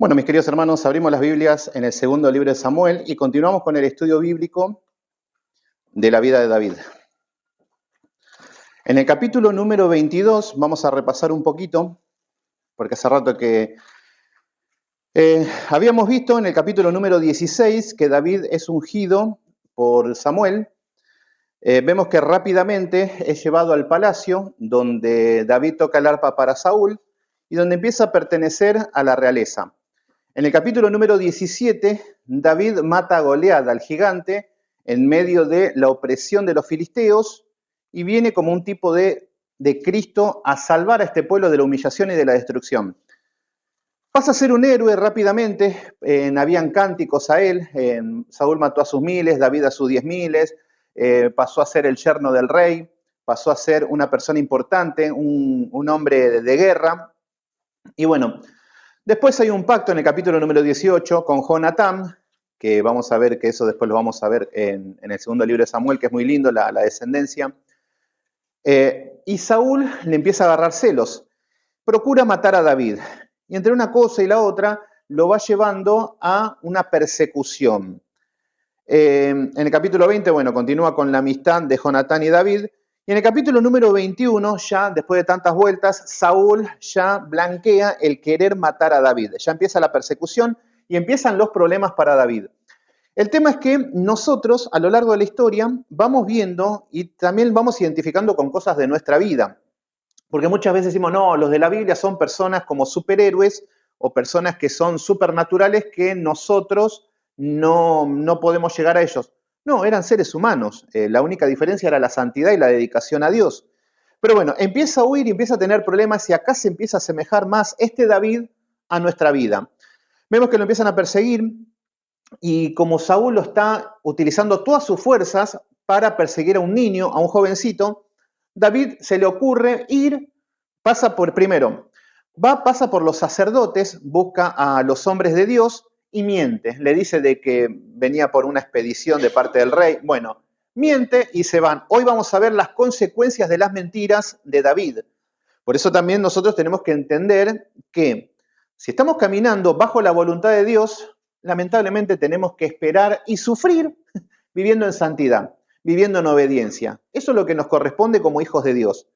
Bueno, mis queridos hermanos, abrimos las Biblias en el segundo libro de Samuel y continuamos con el estudio bíblico de la vida de David. En el capítulo número 22 vamos a repasar un poquito, porque hace rato que habíamos visto en el capítulo número 16 que David es ungido por Samuel. Vemos que rápidamente es llevado al palacio donde David toca el arpa para Saúl y donde empieza a pertenecer a la realeza. En el capítulo número 17, David mata a Goliat, al gigante, en medio de la opresión de los filisteos y viene como un tipo de Cristo a salvar a este pueblo de la humillación y de la destrucción. Pasa a ser un héroe rápidamente, habían cánticos a él, Saúl mató a sus miles, David a sus 10.000, pasó a ser el yerno del rey, pasó a ser una persona importante, un hombre de guerra, y bueno, después hay un pacto en el capítulo número 18 con Jonatán, que vamos a ver que eso después lo vamos a ver en el segundo libro de Samuel, que es muy lindo, la descendencia. Y Saúl le empieza a agarrar celos, procura matar a David. Y entre una cosa y la otra lo va llevando a una persecución. En el capítulo 20, bueno, continúa con la amistad de Jonatán y David. Y en el capítulo número 21, ya después de tantas vueltas, Saúl ya blanquea el querer matar a David. Ya empieza la persecución y empiezan los problemas para David. El tema es que nosotros a lo largo de la historia vamos viendo y también vamos identificando con cosas de nuestra vida. Porque muchas veces decimos, no, los de la Biblia son personas como superhéroes o personas que son supernaturales que nosotros no podemos llegar a ellos. No, eran seres humanos. La única diferencia era la santidad y la dedicación a Dios. Pero bueno, empieza a huir y empieza a tener problemas y acá se empieza a asemejar más este David a nuestra vida. Vemos que lo empiezan a perseguir y como Saúl lo está utilizando todas sus fuerzas para perseguir a un niño, a un jovencito, David se le ocurre ir, pasa por los sacerdotes, busca a los hombres de Dios y miente. Le dice de que venía por una expedición de parte del rey. Bueno, miente y se van. Hoy vamos a ver las consecuencias de las mentiras de David. Por eso también nosotros tenemos que entender que si estamos caminando bajo la voluntad de Dios, lamentablemente tenemos que esperar y sufrir viviendo en santidad, viviendo en obediencia. Eso es lo que nos corresponde como hijos de Dios.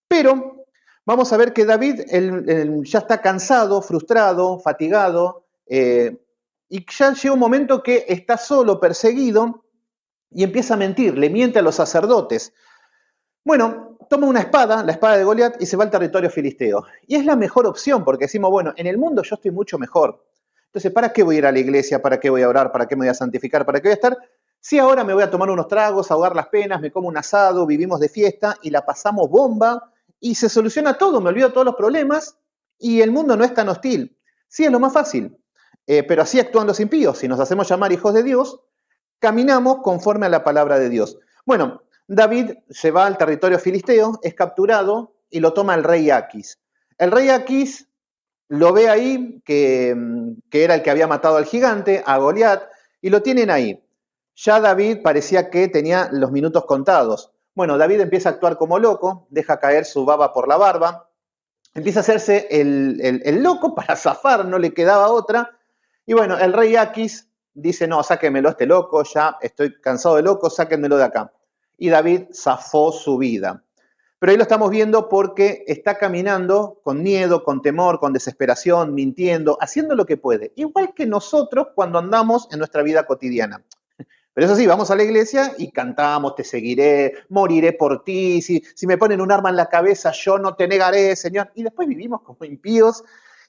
Pero vamos a ver que David él ya está cansado, frustrado, fatigado, y ya llega un momento que está solo, perseguido, y empieza a mentir, le miente a los sacerdotes. Bueno, toma una espada, la espada de Goliat, y se va al territorio filisteo. Y es la mejor opción, porque decimos, bueno, en el mundo yo estoy mucho mejor. Entonces, ¿para qué voy a ir a la iglesia? ¿Para qué voy a orar? ¿Para qué me voy a santificar? ¿Para qué voy a estar? Si ahora me voy a tomar unos tragos, ahogar las penas, me como un asado, vivimos de fiesta y la pasamos bomba y se soluciona todo, me olvido de todos los problemas y el mundo no es tan hostil. Sí, es lo más fácil, pero así actúan los impíos. Si nos hacemos llamar hijos de Dios, caminamos conforme a la palabra de Dios. Bueno, David se va al territorio filisteo, es capturado y lo toma el rey Aquis. El rey Aquis lo ve ahí, que era el que había matado al gigante, a Goliat, y lo tienen ahí. Ya David parecía que tenía los minutos contados. Bueno, David empieza a actuar como loco, deja caer su baba por la barba, empieza a hacerse el loco para zafar, no le quedaba otra. Y bueno, el rey Aquis dice, no, sáquenmelo a este loco, ya estoy cansado de loco, sáquenmelo de acá. Y David zafó su vida. Pero ahí lo estamos viendo porque está caminando con miedo, con temor, con desesperación, mintiendo, haciendo lo que puede. Igual que nosotros cuando andamos en nuestra vida cotidiana. Pero eso sí, vamos a la iglesia y cantamos, te seguiré, moriré por ti, si me ponen un arma en la cabeza, yo no te negaré, Señor. Y después vivimos como impíos.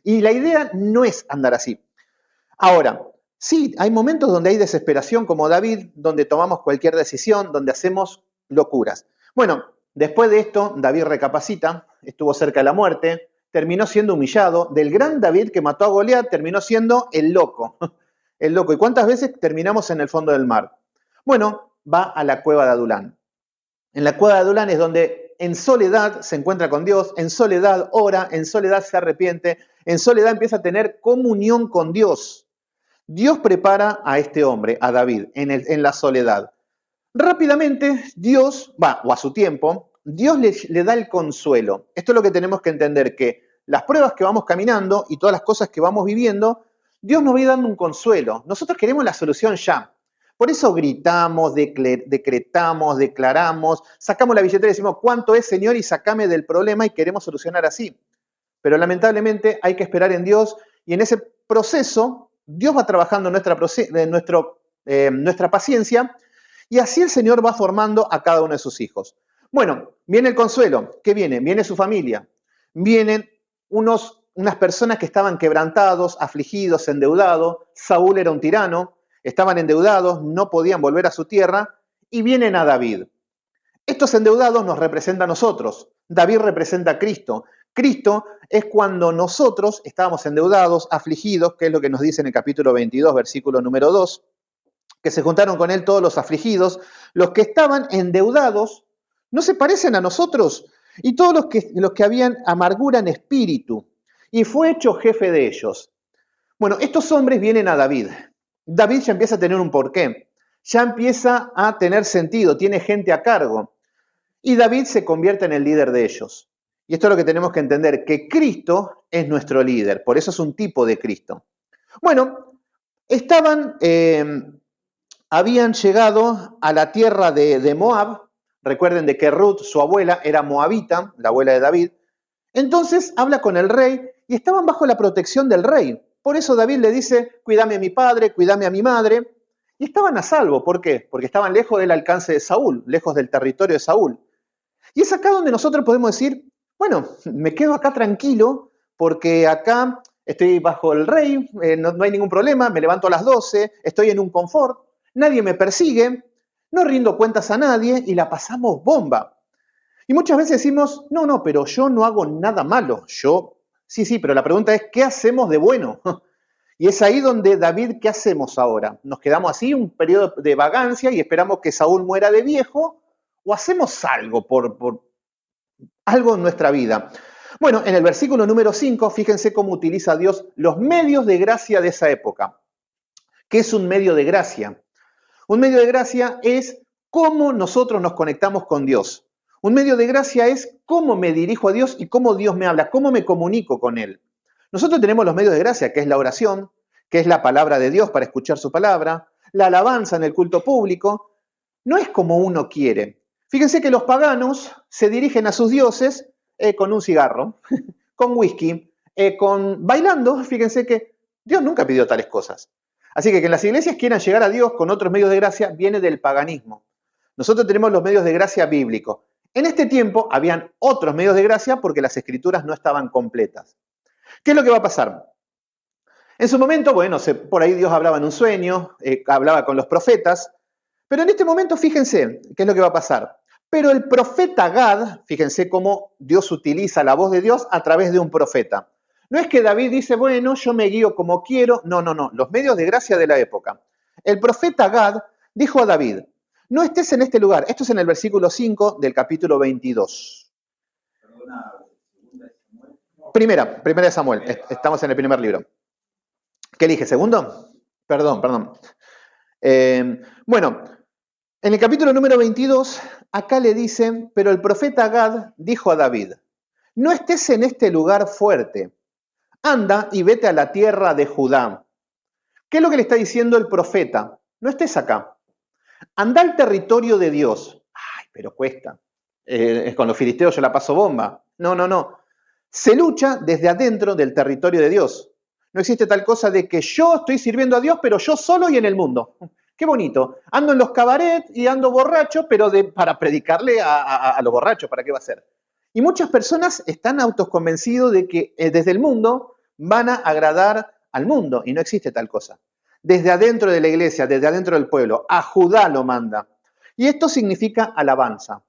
Y la idea no es andar así. Ahora, sí, hay momentos donde hay desesperación como David, donde tomamos cualquier decisión, donde hacemos locuras. Bueno, después de esto, David recapacita, estuvo cerca de la muerte, terminó siendo humillado. Del gran David que mató a Goliat, terminó siendo el loco. El loco. ¿Y cuántas veces terminamos en el fondo del mar? Bueno, va a la cueva de Adulán. En la cueva de Adulán es donde en soledad se encuentra con Dios, en soledad ora, en soledad se arrepiente, en soledad empieza a tener comunión con Dios. Dios prepara a este hombre, a David, en la soledad. Rápidamente, Dios, o a su tiempo, Dios le da el consuelo. Esto es lo que tenemos que entender, que las pruebas que vamos caminando y todas las cosas que vamos viviendo Dios nos va a ir dando un consuelo. Nosotros queremos la solución ya. Por eso gritamos, decretamos, declaramos, sacamos la billetera y decimos, ¿cuánto es, Señor? Y sacame del problema y queremos solucionar así. Pero lamentablemente hay que esperar en Dios y en ese proceso Dios va trabajando nuestra paciencia y así el Señor va formando a cada uno de sus hijos. Bueno, viene el consuelo. ¿Qué viene? Viene su familia. Vienen unas personas que estaban quebrantados, afligidos, endeudados. Saúl era un tirano, estaban endeudados, no podían volver a su tierra y vienen a David. Estos endeudados nos representan a nosotros. David representa a Cristo. Cristo es cuando nosotros estábamos endeudados, afligidos, que es lo que nos dice en el capítulo 22, versículo número 2, que se juntaron con él todos los afligidos, los que estaban endeudados, no se parecen a nosotros, y todos los que habían amargura en espíritu, y fue hecho jefe de ellos. Bueno, estos hombres vienen a David. David ya empieza a tener un porqué, ya empieza a tener sentido, tiene gente a cargo, y David se convierte en el líder de ellos. Y esto es lo que tenemos que entender, que Cristo es nuestro líder, por eso es un tipo de Cristo. Bueno, habían llegado a la tierra de Moab. Recuerden de que Ruth, su abuela, era moabita, la abuela de David. Entonces habla con el rey y estaban bajo la protección del rey. Por eso David le dice, cuídame a mi padre, cuídame a mi madre. Y estaban a salvo. ¿Por qué? Porque estaban lejos del alcance de Saúl, lejos del territorio de Saúl. Y es acá donde nosotros podemos decir, bueno, me quedo acá tranquilo porque acá estoy bajo el rey, no hay ningún problema, me levanto a las 12, estoy en un confort, nadie me persigue, no rindo cuentas a nadie y la pasamos bomba. Y muchas veces decimos, no, pero yo no hago nada malo, sí, pero la pregunta es, ¿qué hacemos de bueno? Y es ahí donde David, ¿qué hacemos ahora? ¿Nos quedamos así un periodo de vagancia y esperamos que Saúl muera de viejo? ¿O hacemos algo por algo en nuestra vida? Bueno, en el versículo número 5, fíjense cómo utiliza Dios los medios de gracia de esa época. ¿Qué es un medio de gracia? Un medio de gracia es cómo nosotros nos conectamos con Dios. Un medio de gracia es cómo me dirijo a Dios y cómo Dios me habla, cómo me comunico con Él. Nosotros tenemos los medios de gracia, que es la oración, que es la palabra de Dios para escuchar su palabra, la alabanza en el culto público. No es como uno quiere. Fíjense que los paganos se dirigen a sus dioses con un cigarro, con whisky, bailando. Fíjense que Dios nunca pidió tales cosas. Así que en las iglesias quieran llegar a Dios con otros medios de gracia viene del paganismo. Nosotros tenemos los medios de gracia bíblicos. En este tiempo habían otros medios de gracia porque las escrituras no estaban completas. ¿Qué es lo que va a pasar? En su momento, bueno, por ahí Dios hablaba en un sueño, hablaba con los profetas, pero en este momento fíjense qué es lo que va a pasar. Pero el profeta Gad, fíjense cómo Dios utiliza la voz de Dios a través de un profeta. No es que David dice, bueno, yo me guío como quiero. No, los medios de gracia de la época. El profeta Gad dijo a David, no estés en este lugar. Esto es en el versículo 5 del capítulo 22. Primera de Samuel. Estamos en el primer libro. ¿Qué elige? ¿Segundo? Perdón. Bueno, en el capítulo número 22, acá le dicen, pero el profeta Gad dijo a David, no estés en este lugar fuerte, anda y vete a la tierra de Judá. ¿Qué es lo que le está diciendo el profeta? No estés acá, anda al territorio de Dios. Ay, pero cuesta. Con los filisteos yo la paso bomba. No. Se lucha desde adentro del territorio de Dios. No existe tal cosa de que yo estoy sirviendo a Dios, pero yo solo y en el mundo. Qué bonito. Ando en los cabarets y ando borracho, pero para predicarle a los borrachos, ¿para qué va a ser? Y muchas personas están autoconvencidos de que desde el mundo van a agradar al mundo, y no existe tal cosa. Desde adentro de la iglesia, desde adentro del pueblo, a Judá lo manda. Y esto significa alabanza.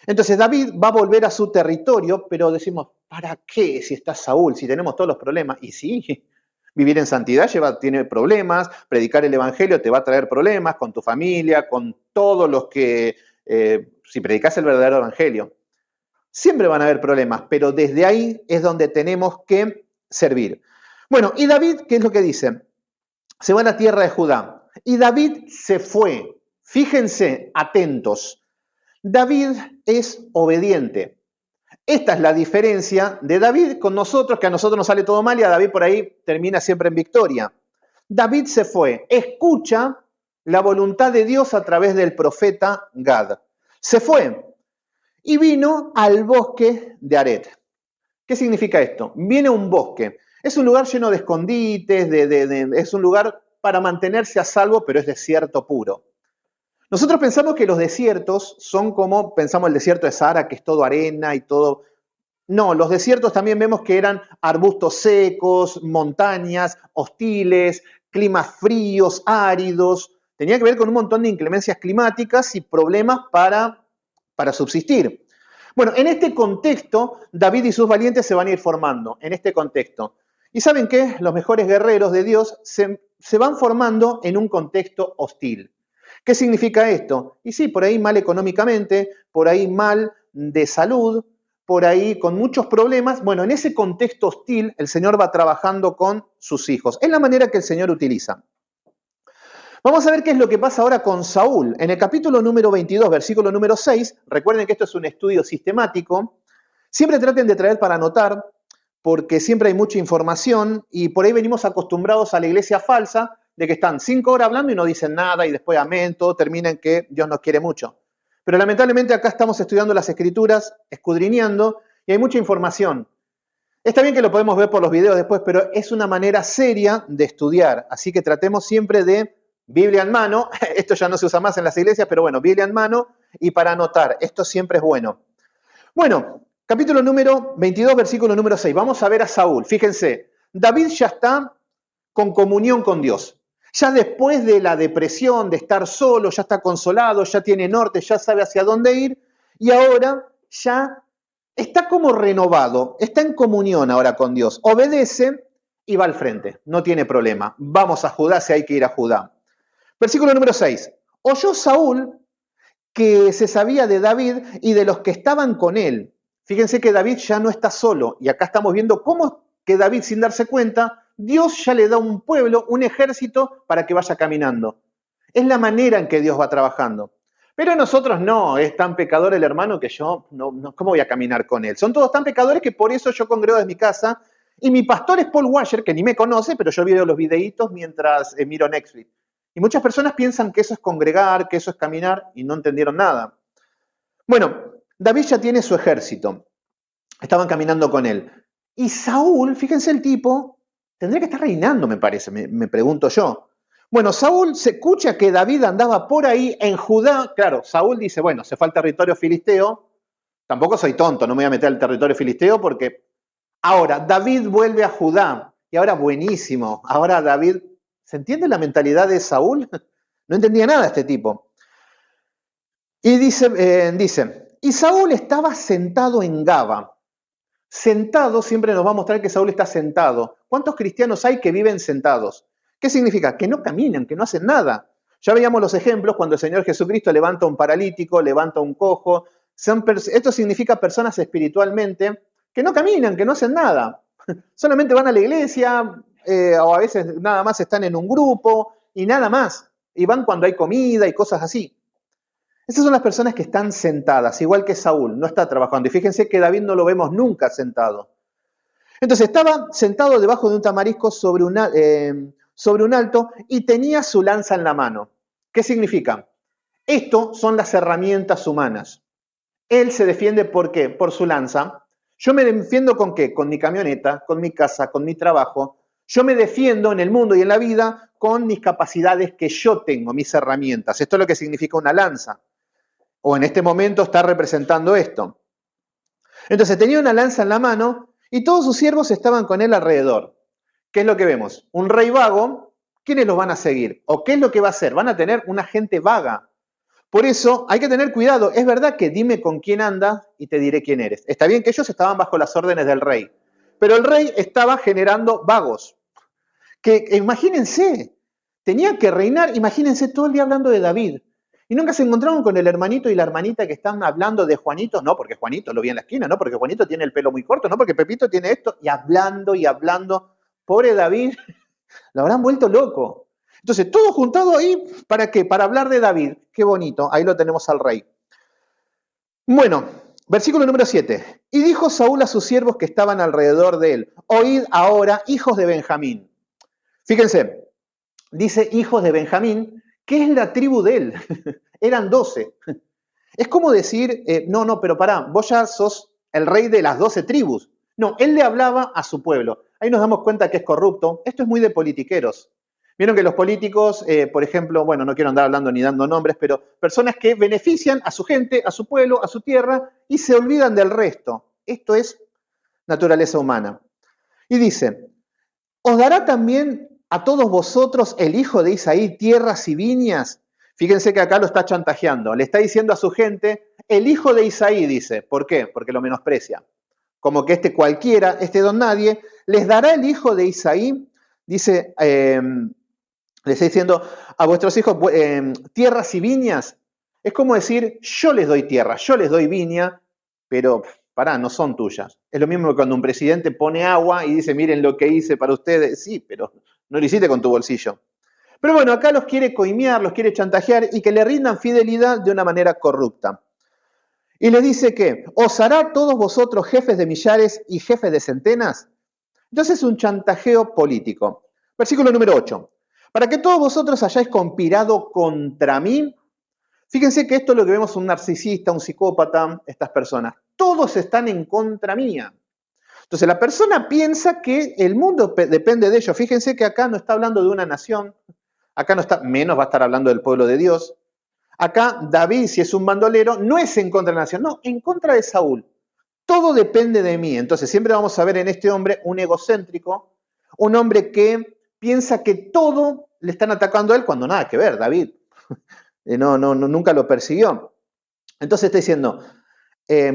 Entonces David va a volver a su territorio, pero decimos, ¿para qué si está Saúl, si tenemos todos los problemas? Y sí, vivir en santidad tiene problemas, predicar el evangelio te va a traer problemas con tu familia, con todos los que, si predicas el verdadero evangelio. Siempre van a haber problemas, pero desde ahí es donde tenemos que servir. Bueno, y David, ¿qué es lo que dice? Se va a la tierra de Judá. Y David se fue. Fíjense, atentos. David es obediente. Esta es la diferencia de David con nosotros, que a nosotros nos sale todo mal y a David por ahí termina siempre en victoria. David se fue, escucha la voluntad de Dios a través del profeta Gad. Se fue y vino al bosque de Aret. ¿Qué significa esto? Viene a un bosque. Es un lugar lleno de escondites, es un lugar para mantenerse a salvo, pero es desierto puro. Nosotros pensamos que los desiertos son como, pensamos el desierto de Sahara, que es todo arena y todo. No, los desiertos también vemos que eran arbustos secos, montañas hostiles, climas fríos, áridos. Tenía que ver con un montón de inclemencias climáticas y problemas para subsistir. Bueno, en este contexto, David y sus valientes se van a ir formando, en este contexto. ¿Y saben qué? Los mejores guerreros de Dios se van formando en un contexto hostil. ¿Qué significa esto? Y sí, por ahí mal económicamente, por ahí mal de salud, por ahí con muchos problemas. Bueno, en ese contexto hostil, el Señor va trabajando con sus hijos. Es la manera que el Señor utiliza. Vamos a ver qué es lo que pasa ahora con Saúl. En el capítulo número 22, versículo número 6, recuerden que esto es un estudio sistemático. Siempre traten de traer para anotar, porque siempre hay mucha información y por ahí venimos acostumbrados a la iglesia falsa de que están 5 horas hablando y no dicen nada y después amén, todo termina en que Dios nos quiere mucho. Pero lamentablemente acá estamos estudiando las escrituras, escudriñando y hay mucha información. Está bien que lo podemos ver por los videos después, pero es una manera seria de estudiar. Así que tratemos siempre de Biblia en mano. Esto ya no se usa más en las iglesias, pero bueno, Biblia en mano y para anotar. Esto siempre es bueno. Bueno, capítulo número 22, versículo número 6. Vamos a ver a Saúl. Fíjense, David ya está con comunión con Dios. Ya después de la depresión, de estar solo, ya está consolado, ya tiene norte, ya sabe hacia dónde ir y ahora ya está como renovado, está en comunión ahora con Dios. Obedece y va al frente, no tiene problema. Vamos a Judá si hay que ir a Judá. Versículo número 6. Oyó Saúl que se sabía de David y de los que estaban con él. Fíjense que David ya no está solo y acá estamos viendo cómo que David, sin darse cuenta, Dios ya le da un pueblo, un ejército para que vaya caminando. Es la manera en que Dios va trabajando. Pero nosotros no, es tan pecador el hermano que yo, ¿cómo voy a caminar con él? Son todos tan pecadores que por eso yo congrego desde mi casa y mi pastor es Paul Washer, que ni me conoce, pero yo veo los videitos mientras miro Netflix. Y muchas personas piensan que eso es congregar, que eso es caminar, y no entendieron nada. Bueno, David ya tiene su ejército. Estaban caminando con él. Y Saúl, fíjense el tipo, tendría que estar reinando, me parece, me pregunto yo. Bueno, Saúl se escucha que David andaba por ahí en Judá. Claro, Saúl dice, bueno, se fue al territorio filisteo. Tampoco soy tonto, no me voy a meter al territorio filisteo porque ahora David vuelve a Judá. Y ahora buenísimo. Ahora David, ¿se entiende la mentalidad de Saúl? No entendía nada este tipo. Y dice, y Saúl estaba sentado en Gaba. Sentado siempre nos va a mostrar que Saúl está sentado. ¿Cuántos cristianos hay que viven sentados? ¿Qué significa? Que no caminan, que no hacen nada. Ya veíamos los ejemplos cuando el Señor Jesucristo levanta a un paralítico, levanta a un cojo. Esto significa personas espiritualmente que no caminan, que no hacen nada. Solamente van a la iglesia o a veces nada más están en un grupo y nada más. Y van cuando hay comida y cosas así. Esas son las personas que están sentadas, igual que Saúl, no está trabajando. Y fíjense que David no lo vemos nunca sentado. Entonces estaba sentado debajo de un tamarisco sobre un alto y tenía su lanza en la mano. ¿Qué significa? Esto son las herramientas humanas. Él se defiende ¿por qué? Por su lanza. Yo me defiendo ¿con qué? Con mi camioneta, con mi casa, con mi trabajo. Yo me defiendo en el mundo y en la vida con mis capacidades que yo tengo, mis herramientas. Esto es lo que significa una lanza. O en este momento está representando esto. Entonces tenía una lanza en la mano y todos sus siervos estaban con él alrededor. ¿Qué es lo que vemos? Un rey vago, ¿quiénes los van a seguir? ¿O qué es lo que va a hacer? Van a tener una gente vaga. Por eso hay que tener cuidado. Es verdad que dime con quién andas y te diré quién eres. Está bien que ellos estaban bajo las órdenes del rey, pero el rey estaba generando vagos. Que imagínense, tenía que reinar, imagínense todo el día hablando de David. Y nunca se encontraron con el hermanito y la hermanita que están hablando de Juanito, no, porque Juanito lo vi en la esquina, no, porque Juanito tiene el pelo muy corto, no, porque Pepito tiene esto, y hablando y hablando. Pobre David, lo habrán vuelto loco. Entonces, todo juntado ahí, ¿para qué? Para hablar de David. Qué bonito, ahí lo tenemos al rey. Bueno, versículo número 7. Y dijo Saúl a sus siervos que estaban alrededor de él, oíd ahora, hijos de Benjamín. Fíjense, dice hijos de Benjamín, que es la tribu de él. Eran 12. Es como decir, no, pero pará, vos ya sos el rey de las 12 tribus. No, él le hablaba a su pueblo. Ahí nos damos cuenta que es corrupto. Esto es muy de politiqueros. Vieron que los políticos, por ejemplo, bueno, no quiero andar hablando ni dando nombres, pero personas que benefician a su gente, a su pueblo, a su tierra y se olvidan del resto. Esto es naturaleza humana. Y dice, ¿os dará también a todos vosotros el hijo de Isaí tierras y viñas? Fíjense que acá lo está chantajeando. Le está diciendo a su gente, el hijo de Isaí, dice. ¿Por qué? Porque lo menosprecia. Como que este cualquiera, este don nadie, les dará el hijo de Isaí, dice, le está diciendo a vuestros hijos tierras y viñas. Es como decir, yo les doy tierra, yo les doy viña, pero pará, no son tuyas. Es lo mismo que cuando un presidente pone agua y dice, miren lo que hice para ustedes. Sí, pero no lo hiciste con tu bolsillo. Pero bueno, acá los quiere coimear, los quiere chantajear y que le rindan fidelidad de una manera corrupta. Y les dice que, ¿os hará todos vosotros jefes de millares y jefes de centenas? Entonces es un chantajeo político. Versículo número 8. Para que todos vosotros hayáis conspirado contra mí. Fíjense que esto es lo que vemos un narcisista, un psicópata, estas personas. Todos están en contra mía. Entonces la persona piensa que el mundo depende de ellos. Fíjense que acá no está hablando de una nación, acá no está, menos va a estar hablando del pueblo de Dios. Acá David, si es un bandolero, no es en contra de la nación, no, en contra de Saúl. Todo depende de mí. Entonces siempre vamos a ver en este hombre un egocéntrico, un hombre que piensa que todo le están atacando a él cuando nada que ver, David. Nunca lo persiguió. Entonces está diciendo,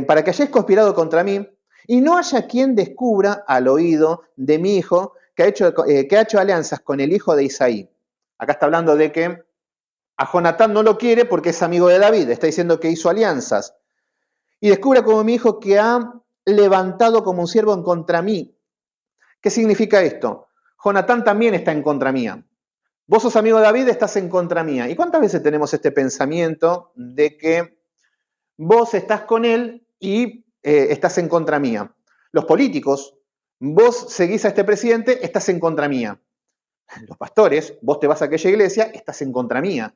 para que hayáis conspirado contra mí y no haya quien descubra al oído de mi hijo que ha hecho alianzas con el hijo de Isaí. Acá está hablando de que a Jonatán no lo quiere porque es amigo de David, está diciendo que hizo alianzas. Y descubra como mi hijo que ha levantado como un siervo en contra mí. ¿Qué significa esto? Jonatán también está en contra mía. Vos sos amigo de David, estás en contra mía. ¿Y cuántas veces tenemos este pensamiento de que vos estás con él y estás en contra mía? Los políticos, vos seguís a este presidente, estás en contra mía. Los pastores, vos te vas a aquella iglesia, estás en contra mía.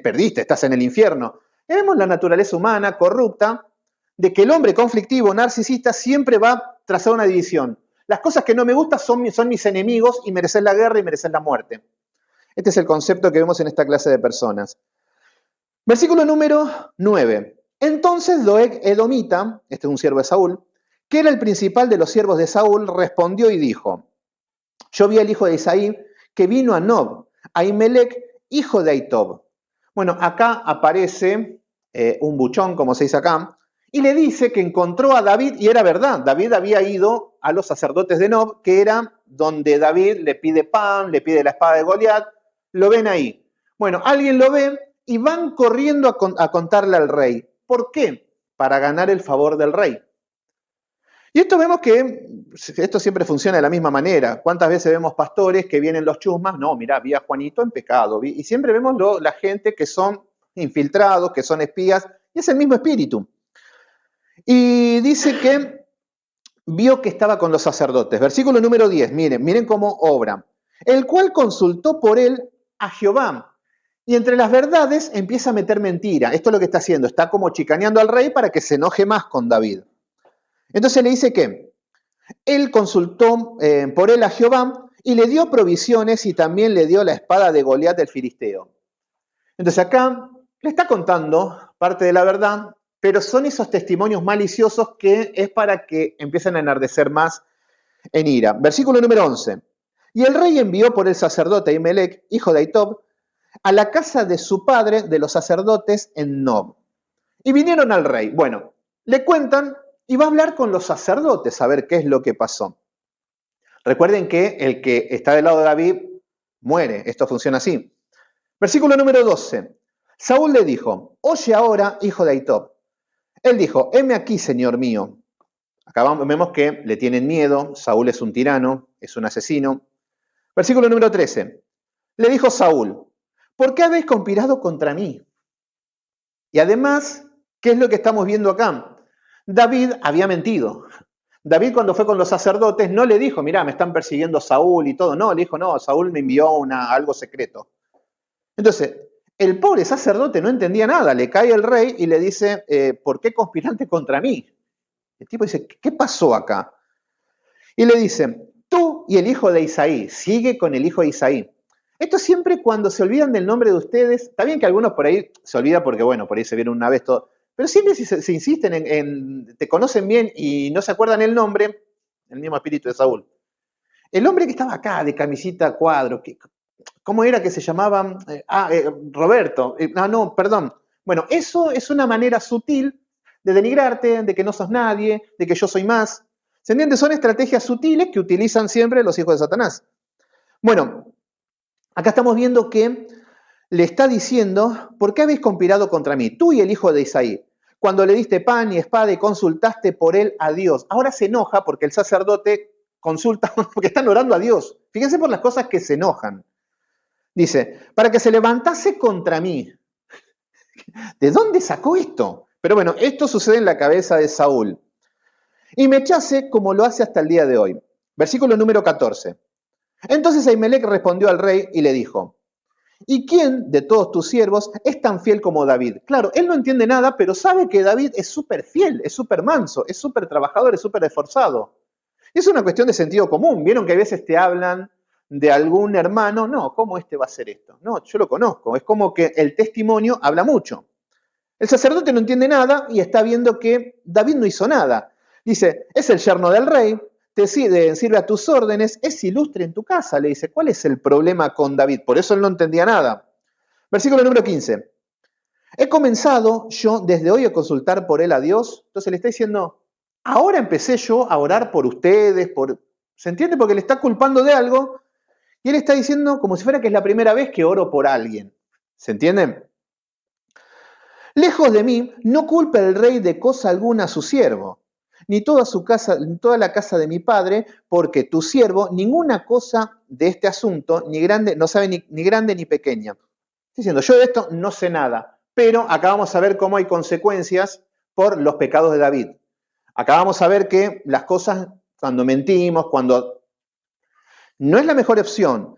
Perdiste, estás en el infierno. Y vemos la naturaleza humana corrupta de que el hombre conflictivo, narcisista, siempre va a trazar una división. Las cosas que no me gustan son mis enemigos y merecen la guerra y merecen la muerte. Este es el concepto que vemos en esta clase de personas. Versículo número 9. Entonces Doeg Edomita, este es un siervo de Saúl, que era el principal de los siervos de Saúl, respondió y dijo, yo vi al hijo de Isaí que vino a Nob, a Imelec, hijo de Aitob. Bueno, acá aparece un buchón, como se dice acá, y le dice que encontró a David, y era verdad, David había ido a los sacerdotes de Nob, que era donde David le pide pan, le pide la espada de Goliat, lo ven ahí. Bueno, alguien lo ve y van corriendo a contarle al rey. ¿Por qué? Para ganar el favor del rey. Y esto vemos que esto siempre funciona de la misma manera. ¿Cuántas veces vemos pastores que vienen los chusmas? No, mirá, vi a Juanito en pecado. Y siempre vemos la gente que son infiltrados, que son espías, y es el mismo espíritu. Y dice que vio que estaba con los sacerdotes. Versículo número 10, miren cómo obra. El cual consultó por él a Jehová. Y entre las verdades empieza a meter mentira. Esto es lo que está haciendo. Está como chicaneando al rey para que se enoje más con David. Entonces le dice que él consultó por él a Jehová y le dio provisiones y también le dio la espada de Goliat del filisteo. Entonces acá le está contando parte de la verdad, pero son esos testimonios maliciosos que es para que empiecen a enardecer más en ira. Versículo número 11. Y el rey envió por el sacerdote Imelec, hijo de Aitob, a la casa de su padre, de los sacerdotes, en Nob. Y vinieron al rey. Bueno, le cuentan y va a hablar con los sacerdotes a ver qué es lo que pasó. Recuerden que el que está del lado de David muere. Esto funciona así. Versículo número 12. Saúl le dijo, oye ahora, hijo de Aitob. Él dijo, heme aquí, señor mío. Acá vemos que le tienen miedo. Saúl es un tirano, es un asesino. Versículo número 13. Le dijo Saúl, ¿por qué habéis conspirado contra mí? Y además, ¿qué es lo que estamos viendo acá? David había mentido. David cuando fue con los sacerdotes no le dijo, mirá, me están persiguiendo Saúl y todo. No, le dijo, no, Saúl me envió algo secreto. Entonces, el pobre sacerdote no entendía nada. Le cae el rey y le dice, ¿por qué conspirante contra mí? El tipo dice, ¿qué pasó acá? Y le dice, tú y el hijo de Isaí, sigue con el hijo de Isaí. Esto siempre cuando se olvidan del nombre de ustedes, está bien que algunos por ahí se olvidan porque, bueno, por ahí se vieron una vez todo, pero siempre si se insisten te conocen bien y no se acuerdan el nombre, el mismo espíritu de Saúl. El hombre que estaba acá, de camisita a cuadro, ¿cómo era que se llamaban? Roberto. No, perdón. Bueno, eso es una manera sutil de denigrarte, de que no sos nadie, de que yo soy más. ¿Se entiende? Son estrategias sutiles que utilizan siempre los hijos de Satanás. Bueno, acá estamos viendo que le está diciendo, ¿por qué habéis conspirado contra mí? Tú y el hijo de Isaí, cuando le diste pan y espada y consultaste por él a Dios. Ahora se enoja porque el sacerdote consulta, porque están orando a Dios. Fíjense por las cosas que se enojan. Dice, para que se levantase contra mí. ¿De dónde sacó esto? Pero bueno, esto sucede en la cabeza de Saúl. Y me echase como lo hace hasta el día de hoy. Versículo número 14. Entonces Ahimelech respondió al rey y le dijo, ¿y quién de todos tus siervos es tan fiel como David? Claro, él no entiende nada, pero sabe que David es súper fiel, es súper manso, es súper trabajador, es súper esforzado. Es una cuestión de sentido común. ¿Vieron que a veces te hablan de algún hermano? No, ¿cómo este va a hacer esto? No, yo lo conozco. Es como que el testimonio habla mucho. El sacerdote no entiende nada y está viendo que David no hizo nada. Dice, es el yerno del rey, te sirve a tus órdenes, es ilustre en tu casa. Le dice, ¿cuál es el problema con David? Por eso él no entendía nada. Versículo número 15. He comenzado yo desde hoy a consultar por él a Dios. Entonces le está diciendo, ahora empecé yo a orar por ustedes, ¿se entiende? Porque le está culpando de algo y él está diciendo como si fuera que es la primera vez que oro por alguien. ¿Se entiende? Lejos de mí, no culpe el rey de cosa alguna a su siervo, ni toda su casa, ni toda la casa de mi padre, porque tu siervo ninguna cosa de este asunto, ni grande, no sabe ni grande ni pequeña. Estoy diciendo, yo de esto no sé nada, pero acá vamos a ver cómo hay consecuencias por los pecados de David. Acá vamos a ver que las cosas, cuando mentimos, cuando no es la mejor opción.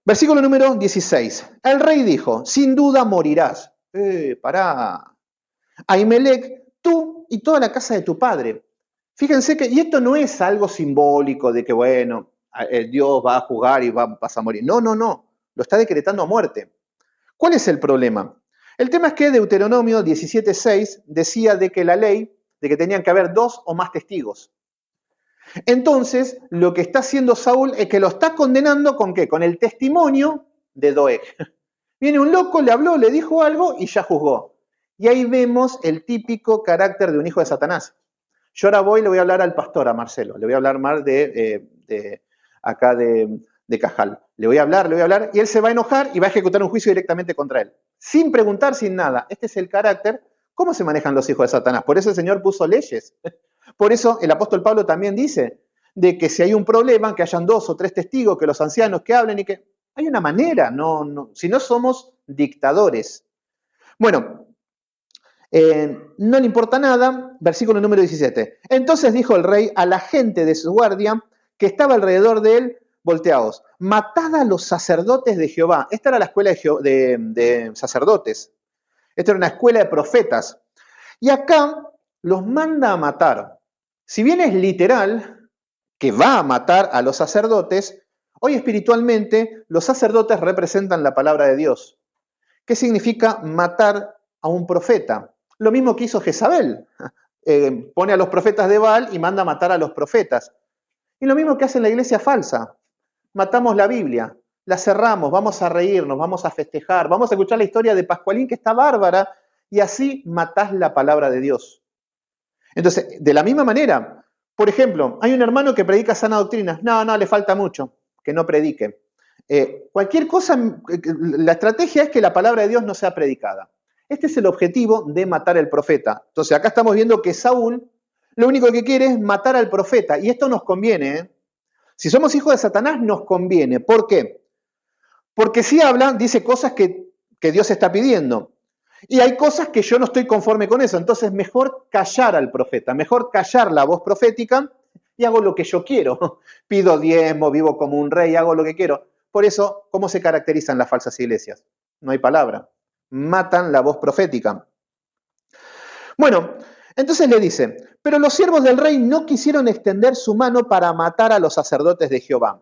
Versículo número 16. El rey dijo, sin duda morirás. Pará. Ahimelech, tú y toda la casa de tu padre. Fíjense que, y esto no es algo simbólico de que, bueno, Dios va a juzgar y vas a morir. No, no, no. Lo está decretando a muerte. ¿Cuál es el problema? El tema es que Deuteronomio 17:6 decía de que la ley, de que tenían que haber 2 o más testigos. Entonces, lo que está haciendo Saúl es que lo está condenando ¿con qué? Con el testimonio de Doeg. Viene un loco, le habló, le dijo algo y ya juzgó. Y ahí vemos el típico carácter de un hijo de Satanás. Yo ahora le voy a hablar al pastor, a Marcelo, le voy a hablar más acá de Cajal. Le voy a hablar, y él se va a enojar y va a ejecutar un juicio directamente contra él. Sin preguntar, sin nada. Este es el carácter. ¿Cómo se manejan los hijos de Satanás? Por eso el Señor puso leyes. Por eso el apóstol Pablo también dice de que si hay un problema, que hayan 2 o 3 testigos, que los ancianos que hablen y que... Hay una manera, si no somos dictadores. Bueno, no le importa nada, versículo número 17. Entonces dijo el rey a la gente de su guardia que estaba alrededor de él, volteaos, matad a los sacerdotes de Jehová. Esta era la escuela de sacerdotes. Esta era una escuela de profetas. Y acá los manda a matar. Si bien es literal que va a matar a los sacerdotes, hoy espiritualmente los sacerdotes representan la palabra de Dios. ¿Qué significa matar a un profeta? Lo mismo que hizo Jezabel. Pone a los profetas de Baal y manda a matar a los profetas. Y lo mismo que hace en la iglesia falsa. Matamos la Biblia, la cerramos, vamos a reírnos, vamos a festejar, vamos a escuchar la historia de Pascualín que está bárbara y así matás la palabra de Dios. Entonces, de la misma manera, por ejemplo, hay un hermano que predica sana doctrina. No, le falta mucho, que no predique. Cualquier cosa, la estrategia es que la palabra de Dios no sea predicada. Este es el objetivo de matar al profeta. Entonces, acá estamos viendo que Saúl lo único que quiere es matar al profeta. Y esto nos conviene, ¿eh? Si somos hijos de Satanás, nos conviene. ¿Por qué? Porque si habla, dice cosas que Dios está pidiendo. Y hay cosas que yo no estoy conforme con eso. Entonces, mejor callar al profeta, mejor callar la voz profética y hago lo que yo quiero. Pido diezmo, vivo como un rey, hago lo que quiero. Por eso, ¿cómo se caracterizan las falsas iglesias? No hay palabra. Matan la voz profética. Bueno, entonces le dice, pero los siervos del rey no quisieron extender su mano para matar a los sacerdotes de Jehová.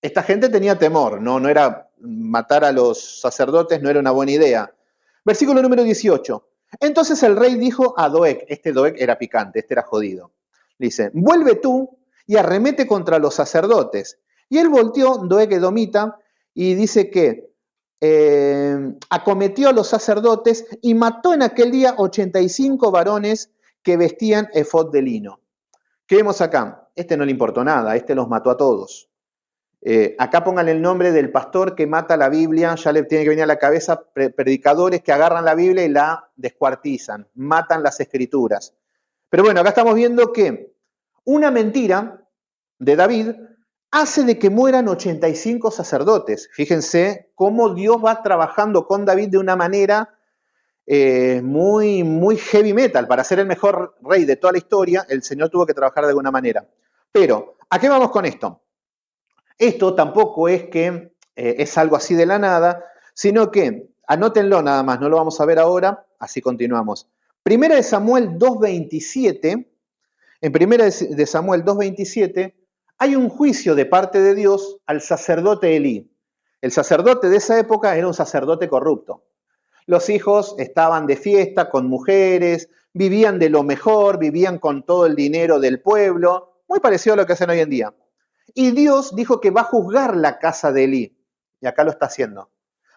Esta gente tenía temor, no era matar a los sacerdotes, no era una buena idea. Versículo número 18. Entonces el rey dijo a Doeg, este Doeg era picante, este era jodido. Le dice, vuelve tú y arremete contra los sacerdotes. Y él volteó, Doeg edomita, y dice que acometió a los sacerdotes y mató en aquel día 85 varones que vestían efod de lino. ¿Qué vemos acá? Este no le importó nada, este los mató a todos. Acá pongan el nombre del pastor que mata la Biblia, ya le tiene que venir a la cabeza predicadores que agarran la Biblia y la descuartizan, matan las escrituras. Pero bueno, acá estamos viendo que una mentira de David hace de que mueran 85 sacerdotes. Fíjense cómo Dios va trabajando con David de una manera muy heavy metal. Para ser el mejor rey de toda la historia, el Señor tuvo que trabajar de alguna manera. Pero, ¿a qué vamos con esto? Esto tampoco es que es algo así de la nada, sino que, anótenlo nada más, no lo vamos a ver ahora, así continuamos. Primera de Samuel 2.27, en Primera de Samuel 2.27, hay un juicio de parte de Dios al sacerdote Elí. El sacerdote de esa época era un sacerdote corrupto. Los hijos estaban de fiesta con mujeres, vivían de lo mejor, vivían con todo el dinero del pueblo, muy parecido a lo que hacen hoy en día. Y Dios dijo que va a juzgar la casa de Elí. Y acá lo está haciendo.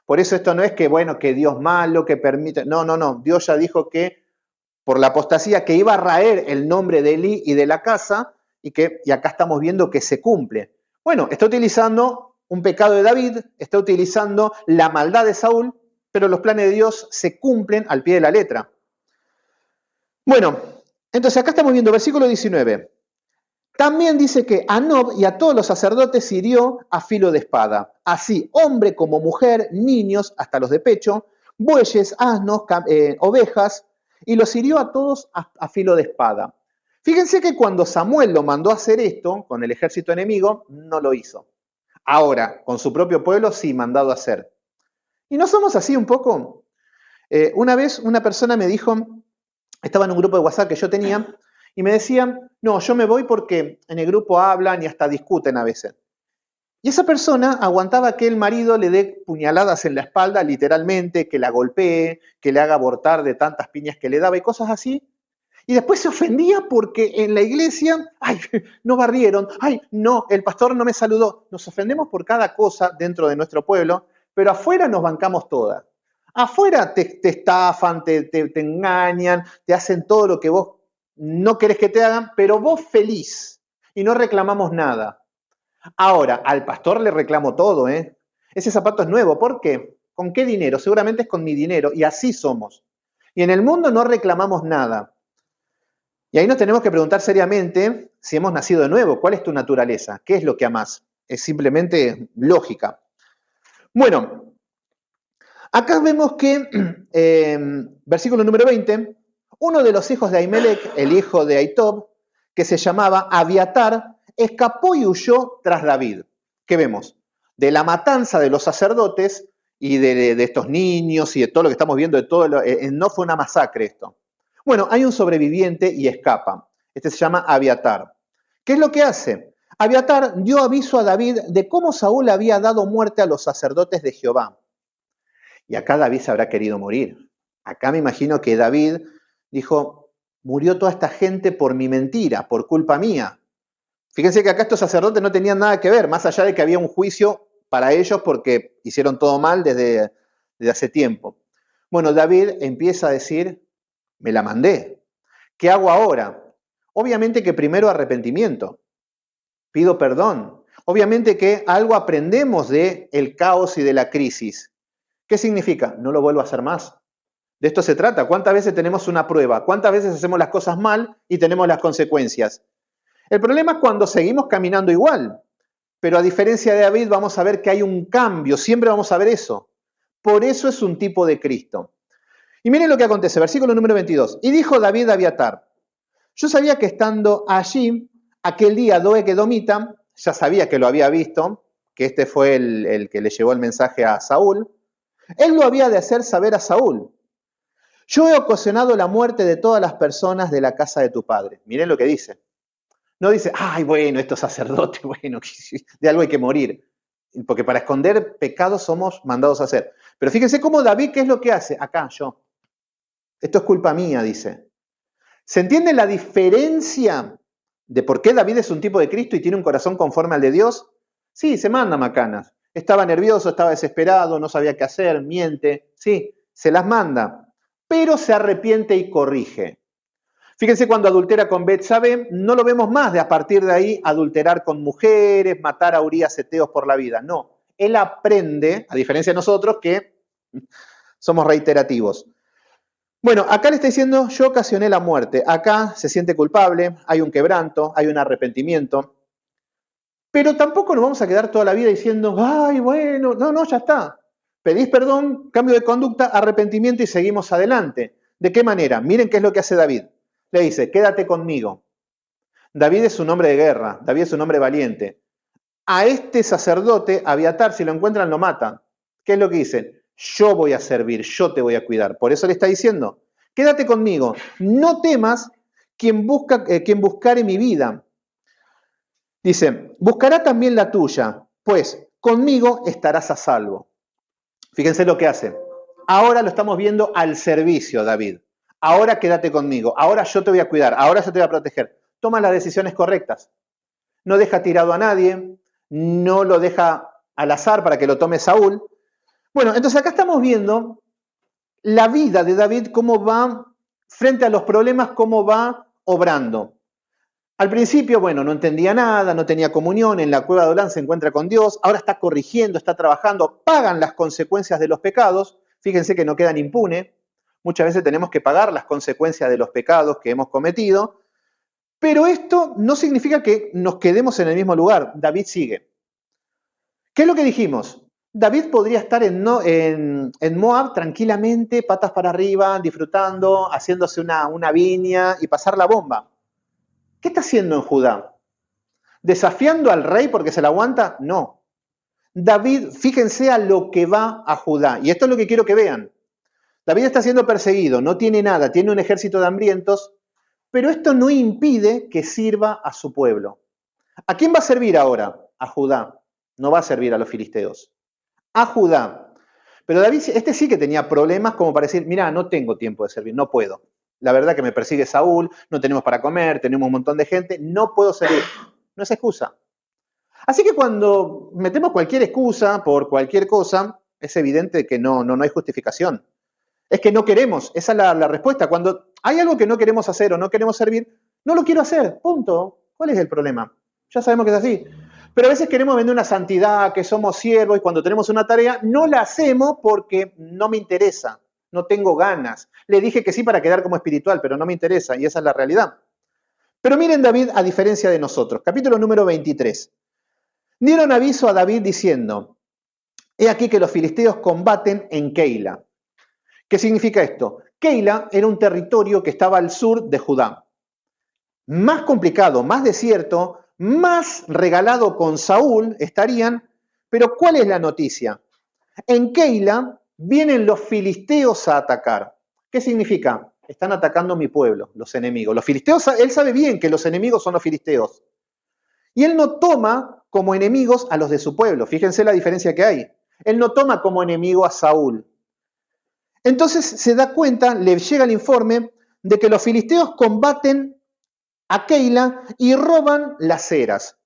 Por eso esto no es que, bueno, que Dios malo, que permite. No. Dios ya dijo que por la apostasía que iba a raer el nombre de Elí y de la casa, y acá estamos viendo que se cumple. Bueno, está utilizando un pecado de David, está utilizando la maldad de Saúl, pero los planes de Dios se cumplen al pie de la letra. Bueno, entonces acá estamos viendo versículo 19. También dice que a Nob y a todos los sacerdotes hirió a filo de espada. Así, hombre como mujer, niños, hasta los de pecho, bueyes, asnos, ovejas, y los hirió a todos a filo de espada. Fíjense que cuando Samuel lo mandó a hacer esto con el ejército enemigo, no lo hizo. Ahora, con su propio pueblo, sí, mandado a hacer. ¿Y no somos así un poco? Una vez una persona me dijo, estaba en un grupo de WhatsApp que yo tenía, y me decían, no, yo me voy porque en el grupo hablan y hasta discuten a veces. Y esa persona aguantaba que el marido le dé puñaladas en la espalda, literalmente, que la golpee, que le haga abortar de tantas piñas que le daba y cosas así. Y después se ofendía porque en la iglesia, ay, no barrieron, ay, no, el pastor no me saludó. Nos ofendemos por cada cosa dentro de nuestro pueblo, pero afuera nos bancamos todas. Afuera te estafan, te engañan, te hacen todo lo que vos no querés que te hagan, pero vos feliz y no reclamamos nada. Ahora, al pastor le reclamo todo, ¿eh? Ese zapato es nuevo, ¿por qué? ¿Con qué dinero? Seguramente es con mi dinero y así somos. Y en el mundo no reclamamos nada. Y ahí nos tenemos que preguntar seriamente si hemos nacido de nuevo. ¿Cuál es tu naturaleza? ¿Qué es lo que amás? Es simplemente lógica. Bueno, acá vemos que, versículo número 20, uno de los hijos de Ahimelech, el hijo de Aitob, que se llamaba Abiatar, escapó y huyó tras David. ¿Qué vemos? De la matanza de los sacerdotes y de estos niños y de todo lo que estamos viendo, no fue una masacre esto. Bueno, hay un sobreviviente y escapa. Este se llama Abiatar. ¿Qué es lo que hace? Abiatar dio aviso a David de cómo Saúl había dado muerte a los sacerdotes de Jehová. Y acá David se habrá querido morir. Acá me imagino que David dijo, murió toda esta gente por mi mentira, por culpa mía. Fíjense que acá estos sacerdotes no tenían nada que ver, más allá de que había un juicio para ellos porque hicieron todo mal desde hace tiempo. Bueno, David empieza a decir, me la mandé. ¿Qué hago ahora? Obviamente que primero arrepentimiento. Pido perdón. Obviamente que algo aprendemos del caos y de la crisis. ¿Qué significa? No lo vuelvo a hacer más. De esto se trata. ¿Cuántas veces tenemos una prueba? ¿Cuántas veces hacemos las cosas mal y tenemos las consecuencias? El problema es cuando seguimos caminando igual. Pero a diferencia de David, vamos a ver que hay un cambio. Siempre vamos a ver eso. Por eso es un tipo de Cristo. Y miren lo que acontece, versículo número 22. Y dijo David a Abiatar, yo sabía que estando allí, aquel día Doeg edomita, ya sabía que lo había visto, que este fue el que le llevó el mensaje a Saúl, él lo había de hacer saber a Saúl. Yo he ocasionado la muerte de todas las personas de la casa de tu padre. Miren lo que dice. No dice, ay, bueno, estos sacerdotes, bueno, de algo hay que morir. Porque para esconder pecados somos mandados a hacer. Pero fíjense cómo David, ¿qué es lo que hace? Acá, yo. Esto es culpa mía, dice. ¿Se entiende la diferencia de por qué David es un tipo de Cristo y tiene un corazón conforme al de Dios? Sí, se manda macanas. Estaba nervioso, estaba desesperado, no sabía qué hacer, miente. Sí, se las manda, pero se arrepiente y corrige. Fíjense, cuando adultera con Betsabé, no lo vemos más de a partir de ahí adulterar con mujeres, matar a Urías heteos por la vida. No, él aprende, a diferencia de nosotros que somos reiterativos. Bueno, acá le está diciendo, yo ocasioné la muerte. Acá se siente culpable, hay un quebranto, hay un arrepentimiento. Pero tampoco nos vamos a quedar toda la vida diciendo, ay, bueno, no, ya está. Pedís perdón, cambio de conducta, arrepentimiento y seguimos adelante. ¿De qué manera? Miren qué es lo que hace David. Le dice, quédate conmigo. David es un hombre de guerra, David es un hombre valiente. A este sacerdote, Abiatar, si lo encuentran, lo matan. ¿Qué es lo que dicen? Yo voy a servir, yo te voy a cuidar. Por eso le está diciendo, quédate conmigo, no temas quien buscare mi vida. Dice, buscará también la tuya, pues conmigo estarás a salvo. Fíjense lo que hace. Ahora lo estamos viendo al servicio, David. Ahora quédate conmigo, ahora yo te voy a cuidar, ahora yo te voy a proteger. Toma las decisiones correctas. No deja tirado a nadie, no lo deja al azar para que lo tome Saúl. Bueno, entonces acá estamos viendo la vida de David, cómo va frente a los problemas, cómo va obrando. Al principio, bueno, no entendía nada, no tenía comunión, en la cueva de Adulán se encuentra con Dios, ahora está corrigiendo, está trabajando, pagan las consecuencias de los pecados, fíjense que no quedan impunes, muchas veces tenemos que pagar las consecuencias de los pecados que hemos cometido, pero esto no significa que nos quedemos en el mismo lugar, David sigue. ¿Qué es lo que dijimos? David podría estar en Moab tranquilamente, patas para arriba, disfrutando, haciéndose una viña y pasar la bomba. ¿Qué está haciendo en Judá? ¿Desafiando al rey porque se la aguanta? No. David, fíjense a lo que va a Judá. Y esto es lo que quiero que vean. David está siendo perseguido, no tiene nada, tiene un ejército de hambrientos, pero esto no impide que sirva a su pueblo. ¿A quién va a servir ahora? A Judá. No va a servir a los filisteos. A Judá. Pero David, este sí que tenía problemas como para decir, mira, no tengo tiempo de servir, no puedo. La verdad que me persigue Saúl, no tenemos para comer, tenemos un montón de gente, no puedo servir. No es excusa. Así que cuando metemos cualquier excusa por cualquier cosa, es evidente que no hay justificación. Es que no queremos, esa es la respuesta. Cuando hay algo que no queremos hacer o no queremos servir, no lo quiero hacer, punto. ¿Cuál es el problema? Ya sabemos que es así. Pero a veces queremos vender una santidad, que somos siervos y cuando tenemos una tarea no la hacemos porque no me interesa, no tengo ganas. Le dije que sí para quedar como espiritual, pero no me interesa y esa es la realidad. Pero miren David a diferencia de nosotros. Capítulo número 23. Dieron aviso a David diciendo, he aquí que los filisteos combaten en Keila. ¿Qué significa esto? Keila era un territorio que estaba al sur de Judá. Más complicado, más desierto, más regalado con Saúl estarían, pero ¿cuál es la noticia? En Keila vienen los filisteos a atacar. ¿Qué significa? Están atacando mi pueblo, los enemigos. Los filisteos, él sabe bien que los enemigos son los filisteos. Y él no toma como enemigos a los de su pueblo. Fíjense la diferencia que hay. Él no toma como enemigo a Saúl. Entonces se da cuenta, le llega el informe de que los filisteos combaten a Keila y roban las eras.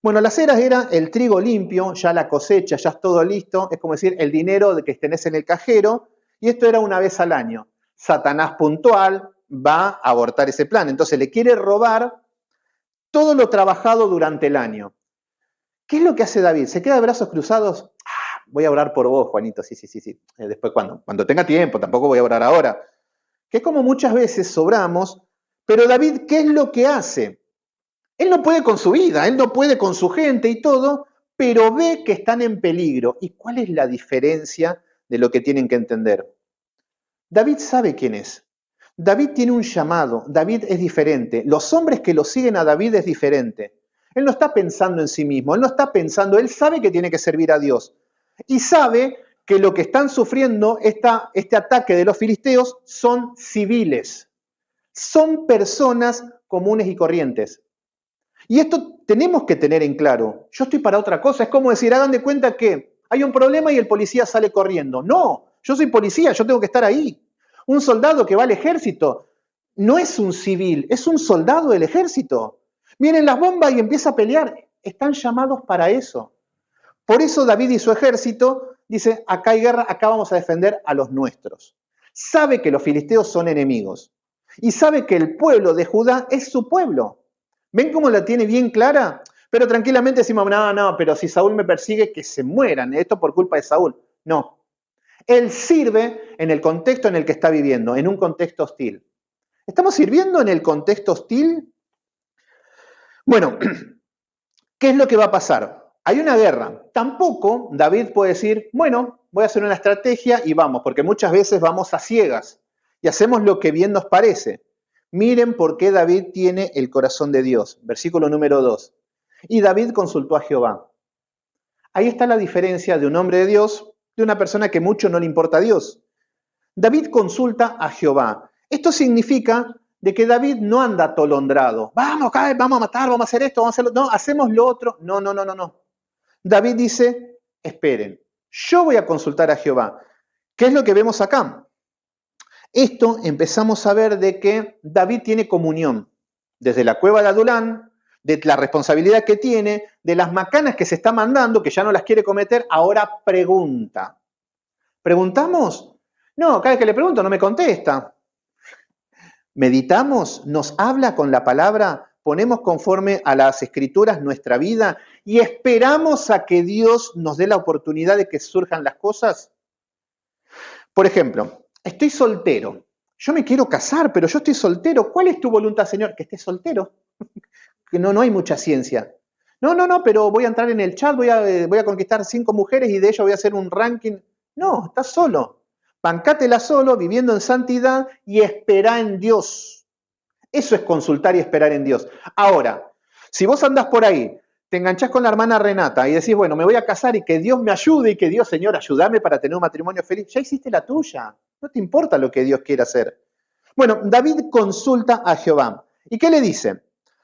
Bueno, las eras era el trigo limpio, ya la cosecha, ya es todo listo, es como decir el dinero que tenés en el cajero, y esto era una vez al año. Satanás puntual va a abortar ese plan, entonces le quiere robar todo lo trabajado durante el año. ¿Qué es lo que hace David? ¿Se queda de brazos cruzados? Voy a orar por vos, Juanito, sí. Después cuando tenga tiempo, tampoco voy a orar ahora. Que es como muchas veces sobramos, pero David, ¿qué es lo que hace? Él no puede con su vida, él no puede con su gente y todo, pero ve que están en peligro. ¿Y cuál es la diferencia de lo que tienen que entender? David sabe quién es. David tiene un llamado, David es diferente. Los hombres que lo siguen a David es diferente. Él no está pensando en sí mismo, él no está pensando, él sabe que tiene que servir a Dios. Y sabe que lo que están sufriendo, este ataque de los filisteos, son civiles. Son personas comunes y corrientes. Y esto tenemos que tener en claro. Yo estoy para otra cosa. Es como decir, hagan de cuenta que hay un problema y el policía sale corriendo. No, yo soy policía, yo tengo que estar ahí. Un soldado que va al ejército no es un civil, es un soldado del ejército. Vienen las bombas y empieza a pelear. Están llamados para eso. Por eso David y su ejército dice, acá hay guerra, acá vamos a defender a los nuestros. Sabe que los filisteos son enemigos y sabe que el pueblo de Judá es su pueblo. ¿Ven cómo la tiene bien clara? Pero tranquilamente decimos, no, pero si Saúl me persigue, que se mueran, esto por culpa de Saúl. No. Él sirve en el contexto en el que está viviendo, en un contexto hostil. ¿Estamos sirviendo en el contexto hostil? Bueno, ¿qué es lo que va a pasar? Hay una guerra. Tampoco David puede decir, bueno, voy a hacer una estrategia y vamos, porque muchas veces vamos a ciegas y hacemos lo que bien nos parece. Miren por qué David tiene el corazón de Dios. Versículo número 2. Y David consultó a Jehová. Ahí está la diferencia de un hombre de Dios de una persona que mucho no le importa a Dios. David consulta a Jehová. Esto significa de que David no anda atolondrado. Vamos a matar, vamos a hacer esto, vamos a hacerlo. No, hacemos lo otro. No. David dice, esperen, yo voy a consultar a Jehová. ¿Qué es lo que vemos acá? Esto empezamos a ver de que David tiene comunión desde la cueva de Adulán, de la responsabilidad que tiene, de las macanas que se está mandando, que ya no las quiere cometer, ahora pregunta. ¿Preguntamos? No, cada vez que le pregunto no me contesta. ¿Meditamos? ¿Nos habla con la palabra? ¿Ponemos conforme a las escrituras nuestra vida y esperamos a que Dios nos dé la oportunidad de que surjan las cosas? Por ejemplo, estoy soltero. Yo me quiero casar, pero yo estoy soltero. ¿Cuál es tu voluntad, Señor? Que estés soltero. Que no hay mucha ciencia. No, pero voy a entrar en el chat, voy a conquistar 5 mujeres y de ello voy a hacer un ranking. No, estás solo. Bancátela solo, viviendo en santidad y espera en Dios. Eso es consultar y esperar en Dios. Ahora, si vos andás por ahí, te enganchás con la hermana Renata y decís, bueno, me voy a casar y que Dios me ayude y que Dios, Señor, ayúdame para tener un matrimonio feliz, ya hiciste la tuya. No te importa lo que Dios quiere hacer. Bueno, David consulta a Jehová. ¿Y qué le dice?